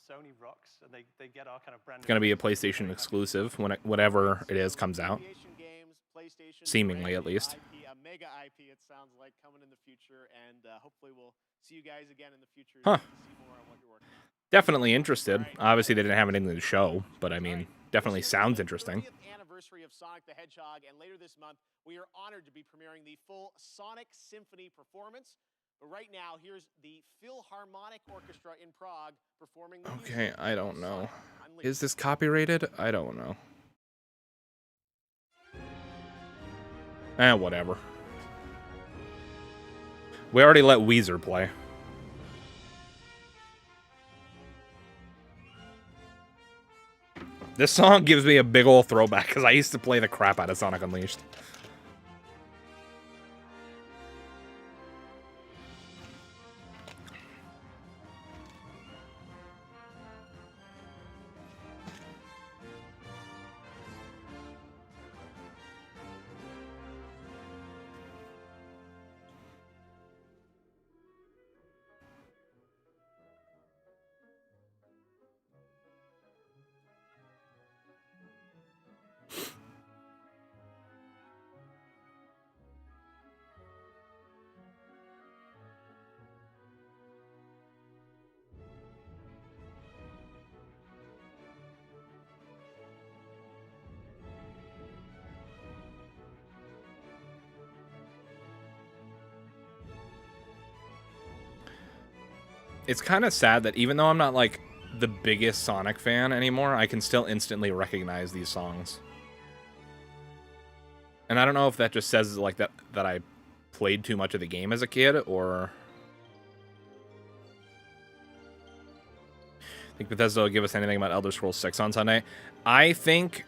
Sony rocks, and they get our kind of brand. going to be a PlayStation exclusive when whatever it is comes out. Seemingly, at least. A mega IP, it sounds like, coming in the future, and hopefully we'll see you guys again in the future to see more on what you're working on. Definitely interested. Obviously, they didn't have anything to show, but I mean, definitely sounds interesting. Anniversary of Sonic the Hedgehog, and later this month, we are honored to be premiering the full Sonic Symphony performance. But right now, here's the Philharmonic Orchestra in Prague performing the Okay, I don't know. Is this copyrighted? I don't know. Whatever. We already let Weezer play. This song gives me a big ol' throwback because I used to play the crap out of Sonic Unleashed. It's kind of sad that even though I'm not like the biggest Sonic fan anymore, I can still instantly recognize these songs. And I don't know if that just says like that I played too much of the game as a kid, or I think Bethesda will give us anything about Elder Scrolls 6 on Sunday. I think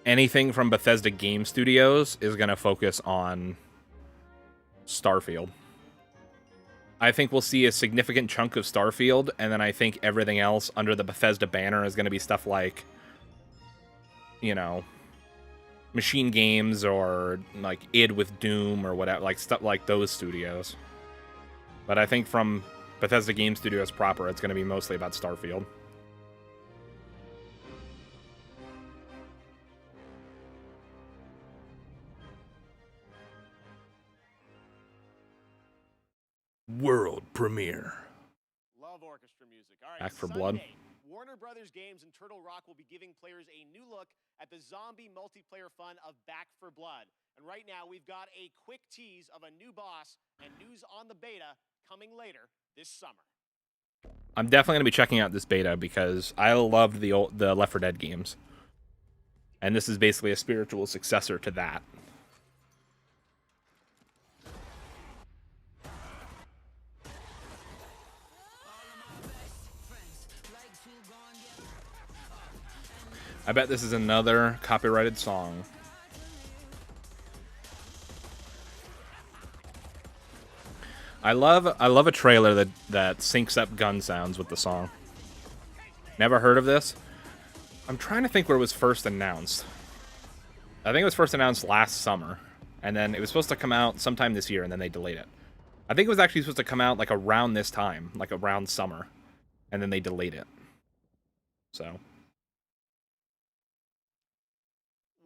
anything from Bethesda Game Studios is going to focus on Starfield. I think we'll see a significant chunk of Starfield, and then I think everything else under the Bethesda banner is going to be stuff like, you know, Machine Games or like id with Doom or whatever, like stuff like those studios. But I think from Bethesda Game Studios proper, it's going to be mostly about Starfield. World premiere. Love orchestra music. All right, Back for Sunday, Blood. Warner Brothers Games and Turtle Rock will be giving players a new look at the zombie multiplayer fun of Back for Blood. And right now, we've got a quick tease of a new boss and news on the beta coming later this summer. I'm definitely going to be checking out this beta because I loved the Left 4 Dead games. And this is basically a spiritual successor to that. I bet this is another copyrighted song. I love a trailer that syncs up gun sounds with the song. Never heard of this? I'm trying to think where it was first announced. I think it was first announced last summer, and then it was supposed to come out sometime this year, and then they delayed it. I think it was actually supposed to come out like around this time, like around summer, and then they delayed it. So.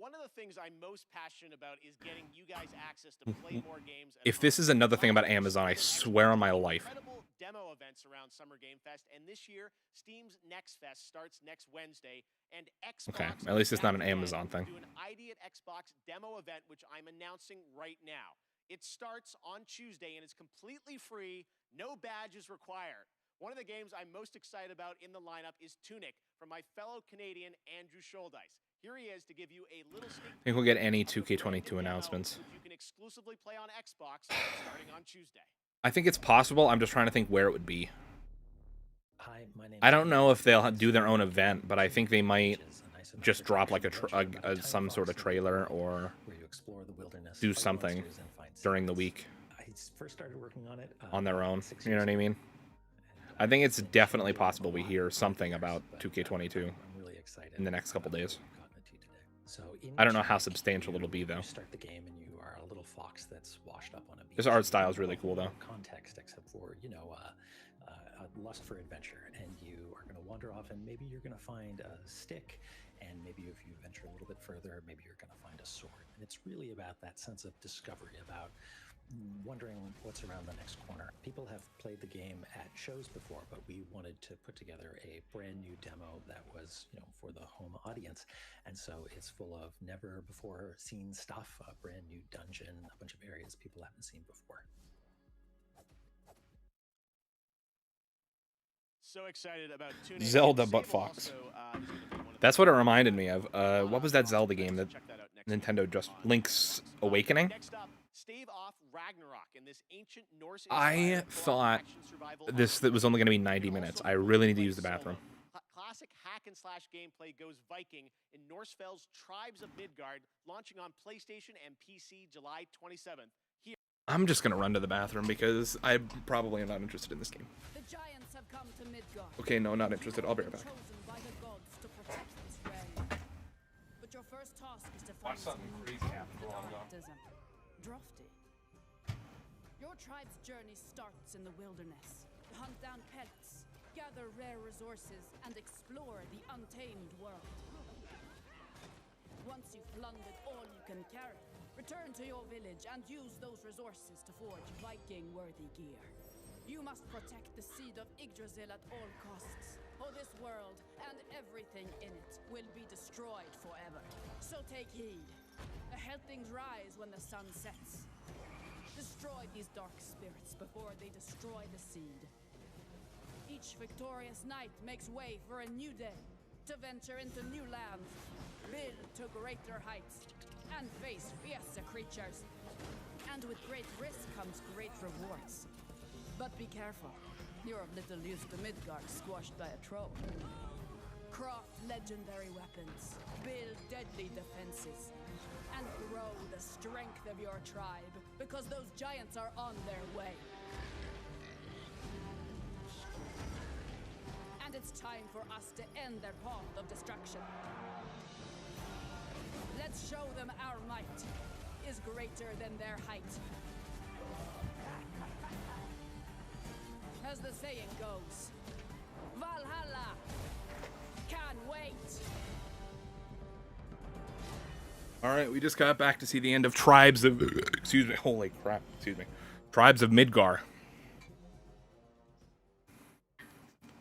One of the things I'm most passionate about is getting you guys access to play more games. If this is another thing about Amazon, I swear on my life. Incredible demo events around Summer Game Fest, and this year, Steam's Next Fest starts next Wednesday, and Xbox. Okay, at least it's not an Amazon thing. Do an ID at Xbox demo event, which I'm announcing right now. It starts on Tuesday, and it's completely free. No badges required. One of the games I'm most excited about in the lineup is Tunic from my fellow Canadian Andrew Scholdice. Here he is to give you a little sneak I think we'll get any 2K22 announcements. you can exclusively play on Xbox starting on Tuesday. I think it's possible. I'm just trying to think where it would be. Hi, my name I don't know if they'll do their own event, but I think they might just drop like some sort of trailer or do something during the week I first started working on it on their own. You know what I mean? I think it's definitely possible we hear something about 2K22 in the next couple days. I don't know how substantial it'll be, though. You start the game and you are a little fox that's washed up on a beach. This art style is really cool, though. Context, except for, you know, a lust for adventure, and you are going to wander off, and maybe you're going to find a stick, and maybe if you venture a little bit further, maybe you're going to find a sword. And it's really about that sense of discovery, about wondering what's around the next corner. People have played the game at shows before, but we wanted to put together a brand new demo that was, you know, for the home audience. And so it's full of never before seen stuff, a brand new dungeon, a bunch of areas people haven't seen before. So excited about Tunic. Zelda Butt Fox. That's what it reminded me of. What was that Zelda game that Nintendo just... Link's Awakening? Next up, stave off Ragnarok in this ancient Norse. I thought that was only going to be 90 minutes. I really need to use the bathroom. Classic hack and slash gameplay goes Viking in Norsefeld's Tribes of Midgard, launching on PlayStation and PC July 27th. Here. I'm just going to run to the bathroom because I probably am not interested in this game. The giants have come to Midgard. Okay, no, not interested. I'll be right back. Chosen by the gods to protect this realm. But your first task is to find something crazy happened a while ago. Drofty. Your tribe's journey starts in the wilderness. Hunt down pets, gather rare resources, and explore the untamed world. Once you've plundered all you can carry, return to your village and use those resources to forge Viking-worthy gear. You must protect the seed of Yggdrasil at all costs, or this world and everything in it will be destroyed forever. So take heed. Ahead things rise when the sun sets. Destroy these dark spirits before they destroy the seed. Each victorious knight makes way for a new day, to venture into new lands, build to greater heights, and face fiercer creatures. And with great risk comes great rewards. But be careful, you're of little use to Midgard squashed by a troll. Craft legendary weapons, build deadly defenses, and grow the strength of your tribe, because those giants are on their way. And it's time for us to end their path of destruction. Let's show them our might is greater than their height. As the saying goes, Valhalla! Can't wait! All right, we just got back to see the end of Tribes of... Excuse me. Holy crap. Excuse me. Tribes of Midgard.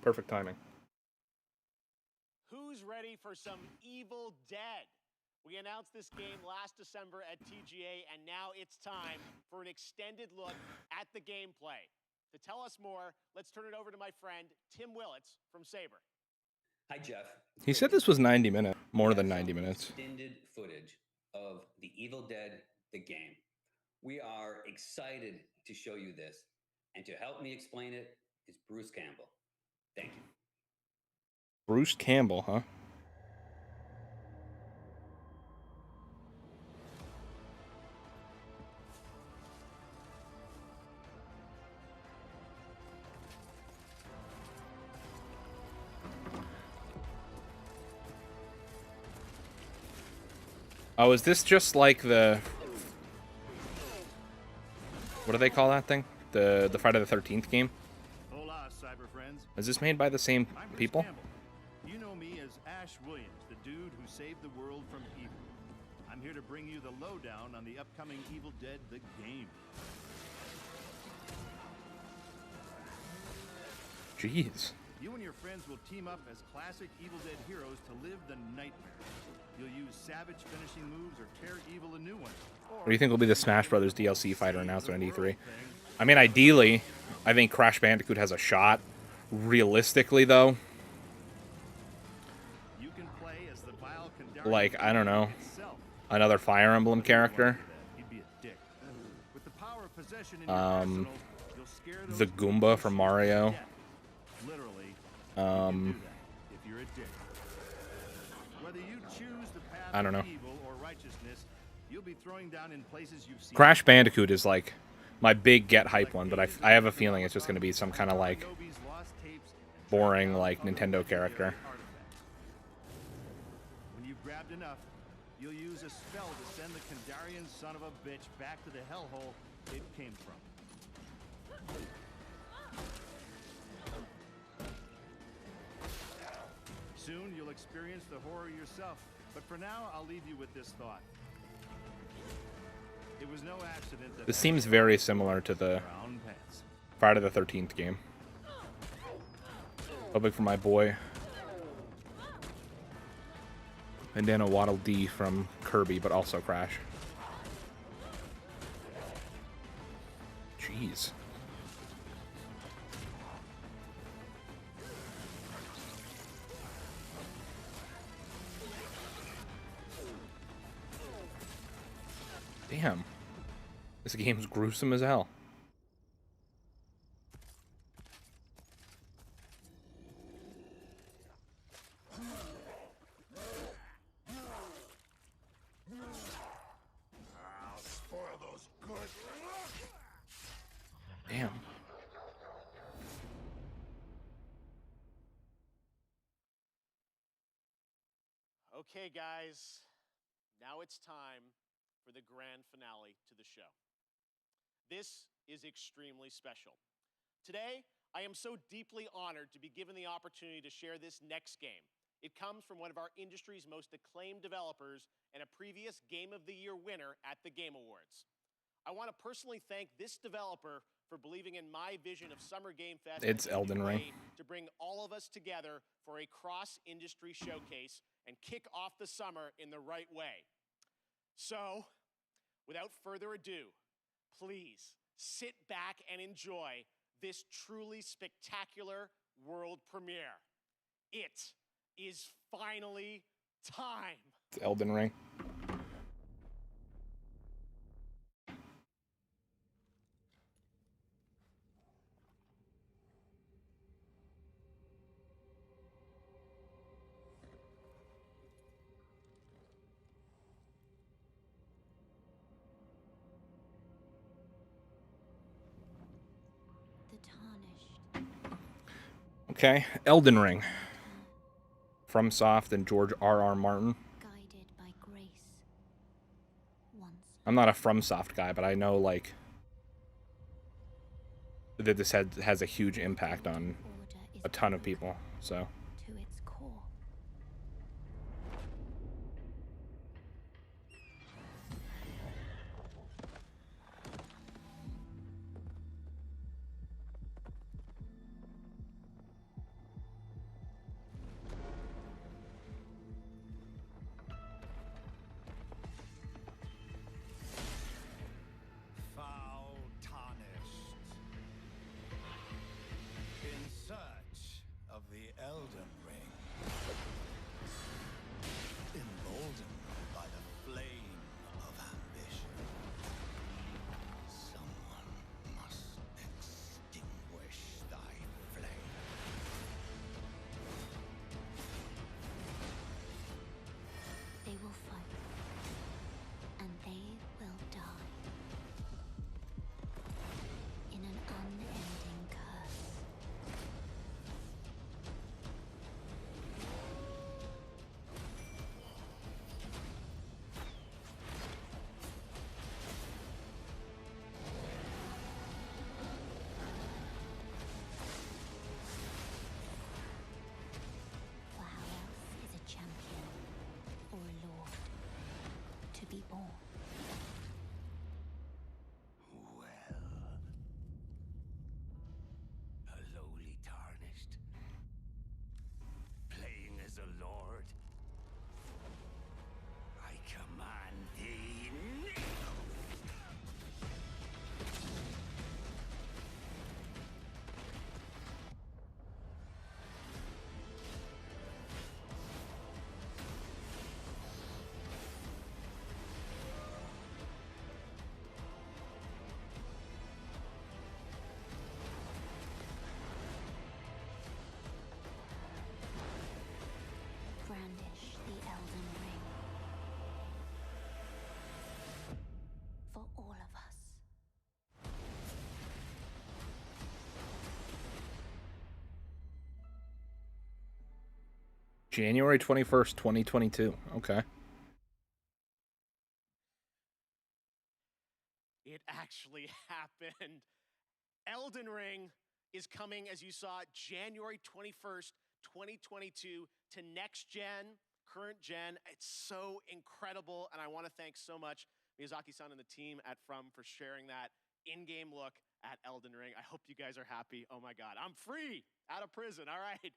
Perfect timing. Who's ready for some Evil Dead? We announced this game last December at TGA, and now it's time for an extended look at the gameplay. To tell us more, let's turn it over to my friend, Tim Willits from Saber. Hi, Jeff. He said this was 90 minutes. More than 90 minutes. Extended footage of The Evil Dead, the game. We are excited to show you this, and to help me explain it is Bruce Campbell. Thank you. Bruce Campbell, huh? Oh, is this just like the... What do they call that thing? The Friday the 13th game? Hola, cyber friends. Is this made by the same I'm Bruce people? Campbell. You know me as Ash Williams, the dude who saved the world from evil. I'm here to bring you the lowdown on the upcoming Evil Dead, the game. Jeez. You and your friends will team up as classic Evil Dead heroes to live the nightmare. You'll use savage finishing moves or tear evil a new one. What do you think will be the Smash Brothers DLC fighter announcement at E3? I mean, ideally, I think Crash Bandicoot has a shot. Realistically, though, You can play as the vile like, I don't know, itself. another Fire Emblem character. He'd be a dick. With the power of possession in your arsenal, you'll scare those The Goomba from Mario. literally. If you're a dick. Whether you choose the path I don't know. of evil or righteousness, you'll be throwing down in places you've seen. Crash Bandicoot is like my big get hype one, but I have a feeling it's just going to be some kind of like boring like Nintendo character. When you've grabbed enough, you'll use a spell to send the Kandarian son of a bitch back to the hellhole it came from. Soon you'll experience the horror yourself, but for now I'll leave you with this thought. It was no accident that This seems very similar to the brown pants. Friday the 13th game. Hoping for my boy Bandana Waddle Dee from Kirby, but also Crash. Jeez. Damn. This game's gruesome as hell. I'll spoil those good. Damn. Okay, guys, now it's time for the grand finale to the show. This is extremely special. Today, I am so deeply honored to be given the opportunity to share this next game. It comes from one of our industry's most acclaimed developers and a previous Game of the Year winner at the Game Awards. I want to personally thank this developer for believing in my vision of Summer Game Fest. It's and Elden Ring. to bring all of us together for a cross-industry showcase and kick off the summer in the right way. So, without further ado, please sit back and enjoy this truly spectacular world premiere. It is finally time. It's Elden Ring. The tarnished. Okay, Elden Ring. FromSoft and George R.R. Martin. Guided by grace. Once. I'm not a FromSoft guy, but I know like that this has a huge impact on a ton of people. So. To its core. Foul tarnished. In search of the Elden Ring. Emboldened by the flame of ambition. Someone must extinguish thy flame. They will fight. And they will die. In an unending curse. For how else is a champion or a lord to be born? Well, a lowly tarnished, playing as a lord. I command thee now. Brandish the Elden Ring. For all of us. January 21st, 2022. Okay. It actually happened. Elden Ring is coming, as you saw, January 21st, 2022 to next gen, current gen. It's so incredible, and I want to thank so much Miyazaki-san and the team at From for sharing that in-game look at Elden Ring. I hope you guys are happy. Oh my God, I'm free out of prison. All right.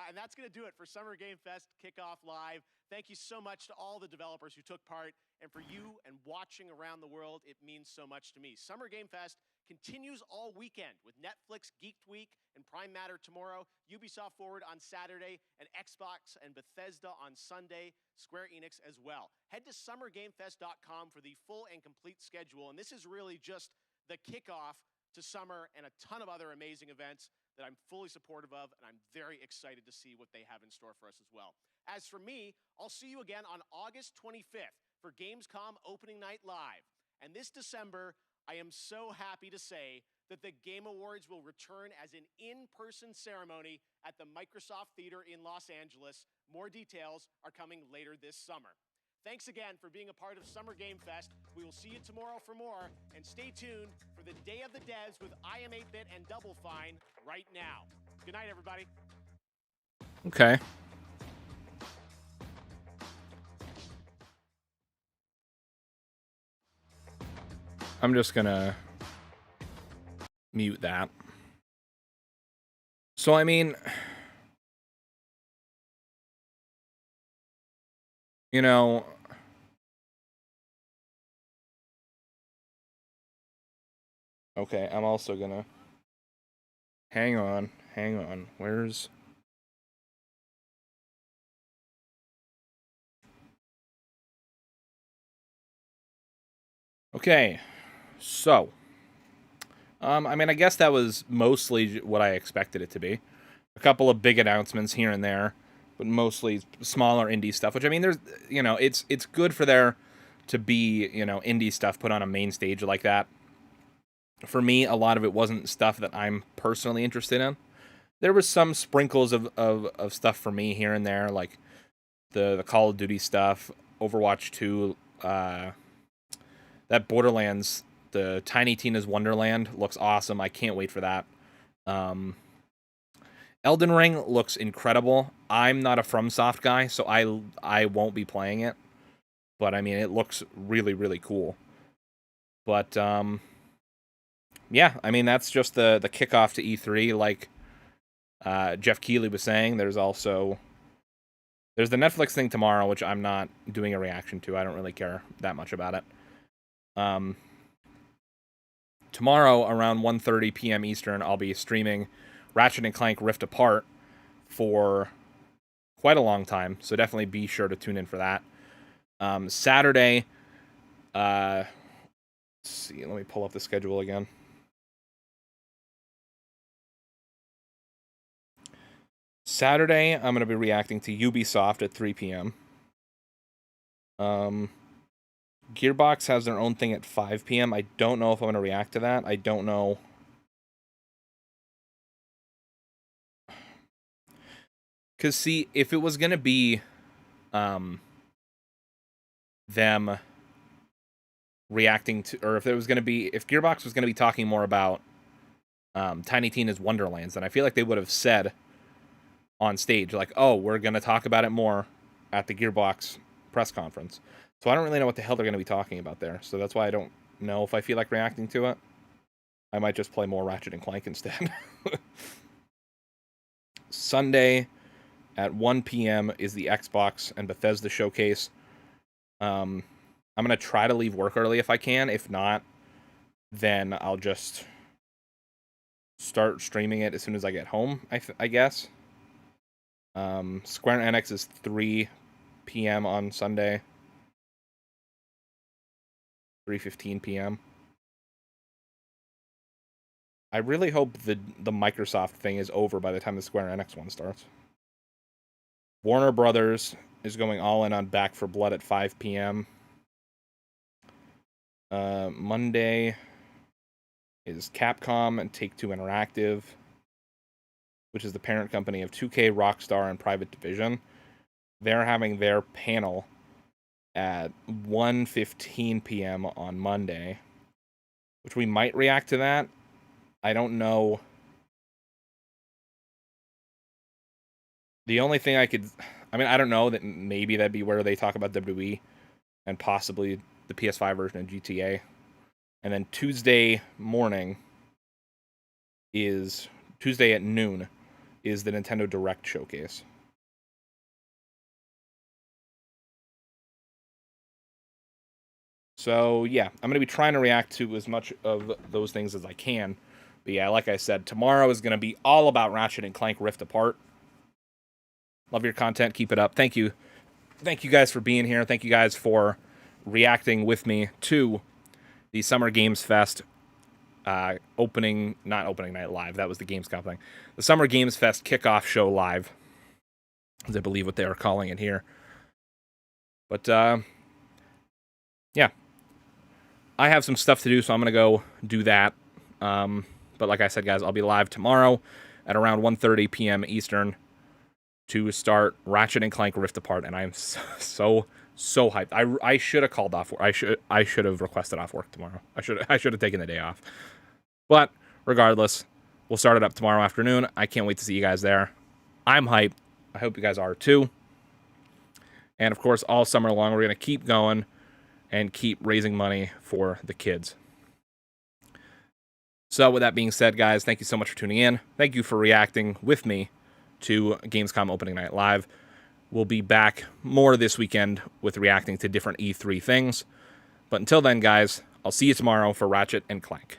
And that's going to do it for Summer Game Fest Kickoff Live. Thank you so much to all the developers who took part. And for you and watching around the world, it means so much to me. Summer Game Fest continues all weekend with Netflix Geeked Week and Prime Matter tomorrow, Ubisoft Forward on Saturday, and Xbox and Bethesda on Sunday, Square Enix as well. Head to summergamefest.com for the full and complete schedule. And this is really just the kickoff to summer and a ton of other amazing events that I'm fully supportive of, and I'm very excited to see what they have in store for us as well. As for me, I'll see you again on August 25th for Gamescom Opening Night Live. And this December, I am so happy to say that the Game Awards will return as an in-person ceremony at the Microsoft Theater in Los Angeles. More details are coming later this summer. Thanks again for being a part of Summer Game Fest. We will see you tomorrow for more, and stay tuned for the Day of the Devs with I Am 8-Bit and Double Fine right now. Good night, everybody. Okay. I'm just gonna mute that. So, I mean, you know, okay, I'm also gonna hang on. hang on. Where's... Okay, so, I mean, I guess that was mostly what I expected it to be. A couple of big announcements here and there, but mostly smaller indie stuff, which, I mean, there's, you know, it's good for there to be, you know, indie stuff put on a main stage like that. For me, a lot of it wasn't stuff that I'm personally interested in. There was some sprinkles of stuff for me here and there, like the Call of Duty stuff, Overwatch 2, that Borderlands, the Tiny Tina's Wonderland looks awesome. I can't wait for that. Elden Ring looks incredible. I'm not a FromSoft guy, so I won't be playing it. But, I mean, it looks really, really cool. But, yeah, I mean, that's just the kickoff to E3. Like Jeff Keighley was saying, there's the Netflix thing tomorrow, which I'm not doing a reaction to. I don't really care that much about it. Tomorrow around 1:30 p.m. Eastern, I'll be streaming Ratchet & Clank Rift Apart for quite a long time, so definitely be sure to tune in for that. Saturday, let's see, let me pull up the schedule again. Saturday, I'm going to be reacting to Ubisoft at 3 p.m. Gearbox has their own thing at 5 p.m. I don't know if I'm going to react to that. I don't know. Because, see, if it was going to be them reacting to, or if it was going to be, if Gearbox was going to be talking more about Tiny Tina's Wonderlands, then I feel like they would have said on stage, like, oh, we're going to talk about it more at the Gearbox press conference. So I don't really know what the hell they're going to be talking about there. So that's why I don't know if I feel like reacting to it. I might just play more Ratchet & Clank instead. Sunday at 1 p.m. is the Xbox and Bethesda showcase. I'm going to try to leave work early if I can. If not, then I'll just start streaming it as soon as I get home, I guess. Square Enix is 3 p.m. on Sunday. 3:15 p.m. I really hope the Microsoft thing is over by the time the Square Enix one starts. Warner Brothers is going all in on Back 4 Blood at 5 p.m. Monday is Capcom and Take-Two Interactive, which is the parent company of 2K, Rockstar, and Private Division. They're having their panel at 1:15 p.m. on Monday, which we might react to that. I don't know. The only thing I don't know, that maybe that'd be where they talk about WWE and possibly the PS5 version of GTA. And then Tuesday at noon is the Nintendo Direct showcase. So, yeah, I'm going to be trying to react to as much of those things as I can. But, yeah, like I said, tomorrow is going to be all about Ratchet & Clank Rift Apart. Love your content. Keep it up. Thank you. Thank you guys for being here. Thank you guys for reacting with me to the Summer Games Fest not opening night live. That was the Gamescom thing. The Summer Games Fest Kickoff show live, as I believe what they are calling it here. But, yeah. I have some stuff to do, so I'm going to go do that. But like I said, guys, I'll be live tomorrow at around 1:30 p.m. Eastern to start Ratchet & Clank Rift Apart, and I'm so hyped. I should have called off. I should have requested off work tomorrow. I should have taken the day off. But regardless, we'll start it up tomorrow afternoon. I can't wait to see you guys there. I'm hyped. I hope you guys are too. And of course, all summer long, we're going to keep going and keep raising money for the kids. So with that being said, guys, thank you so much for tuning in. Thank you for reacting with me to Gamescom Opening Night Live. We'll be back more this weekend with reacting to different E3 things. But until then, guys, I'll see you tomorrow for Ratchet & Clank.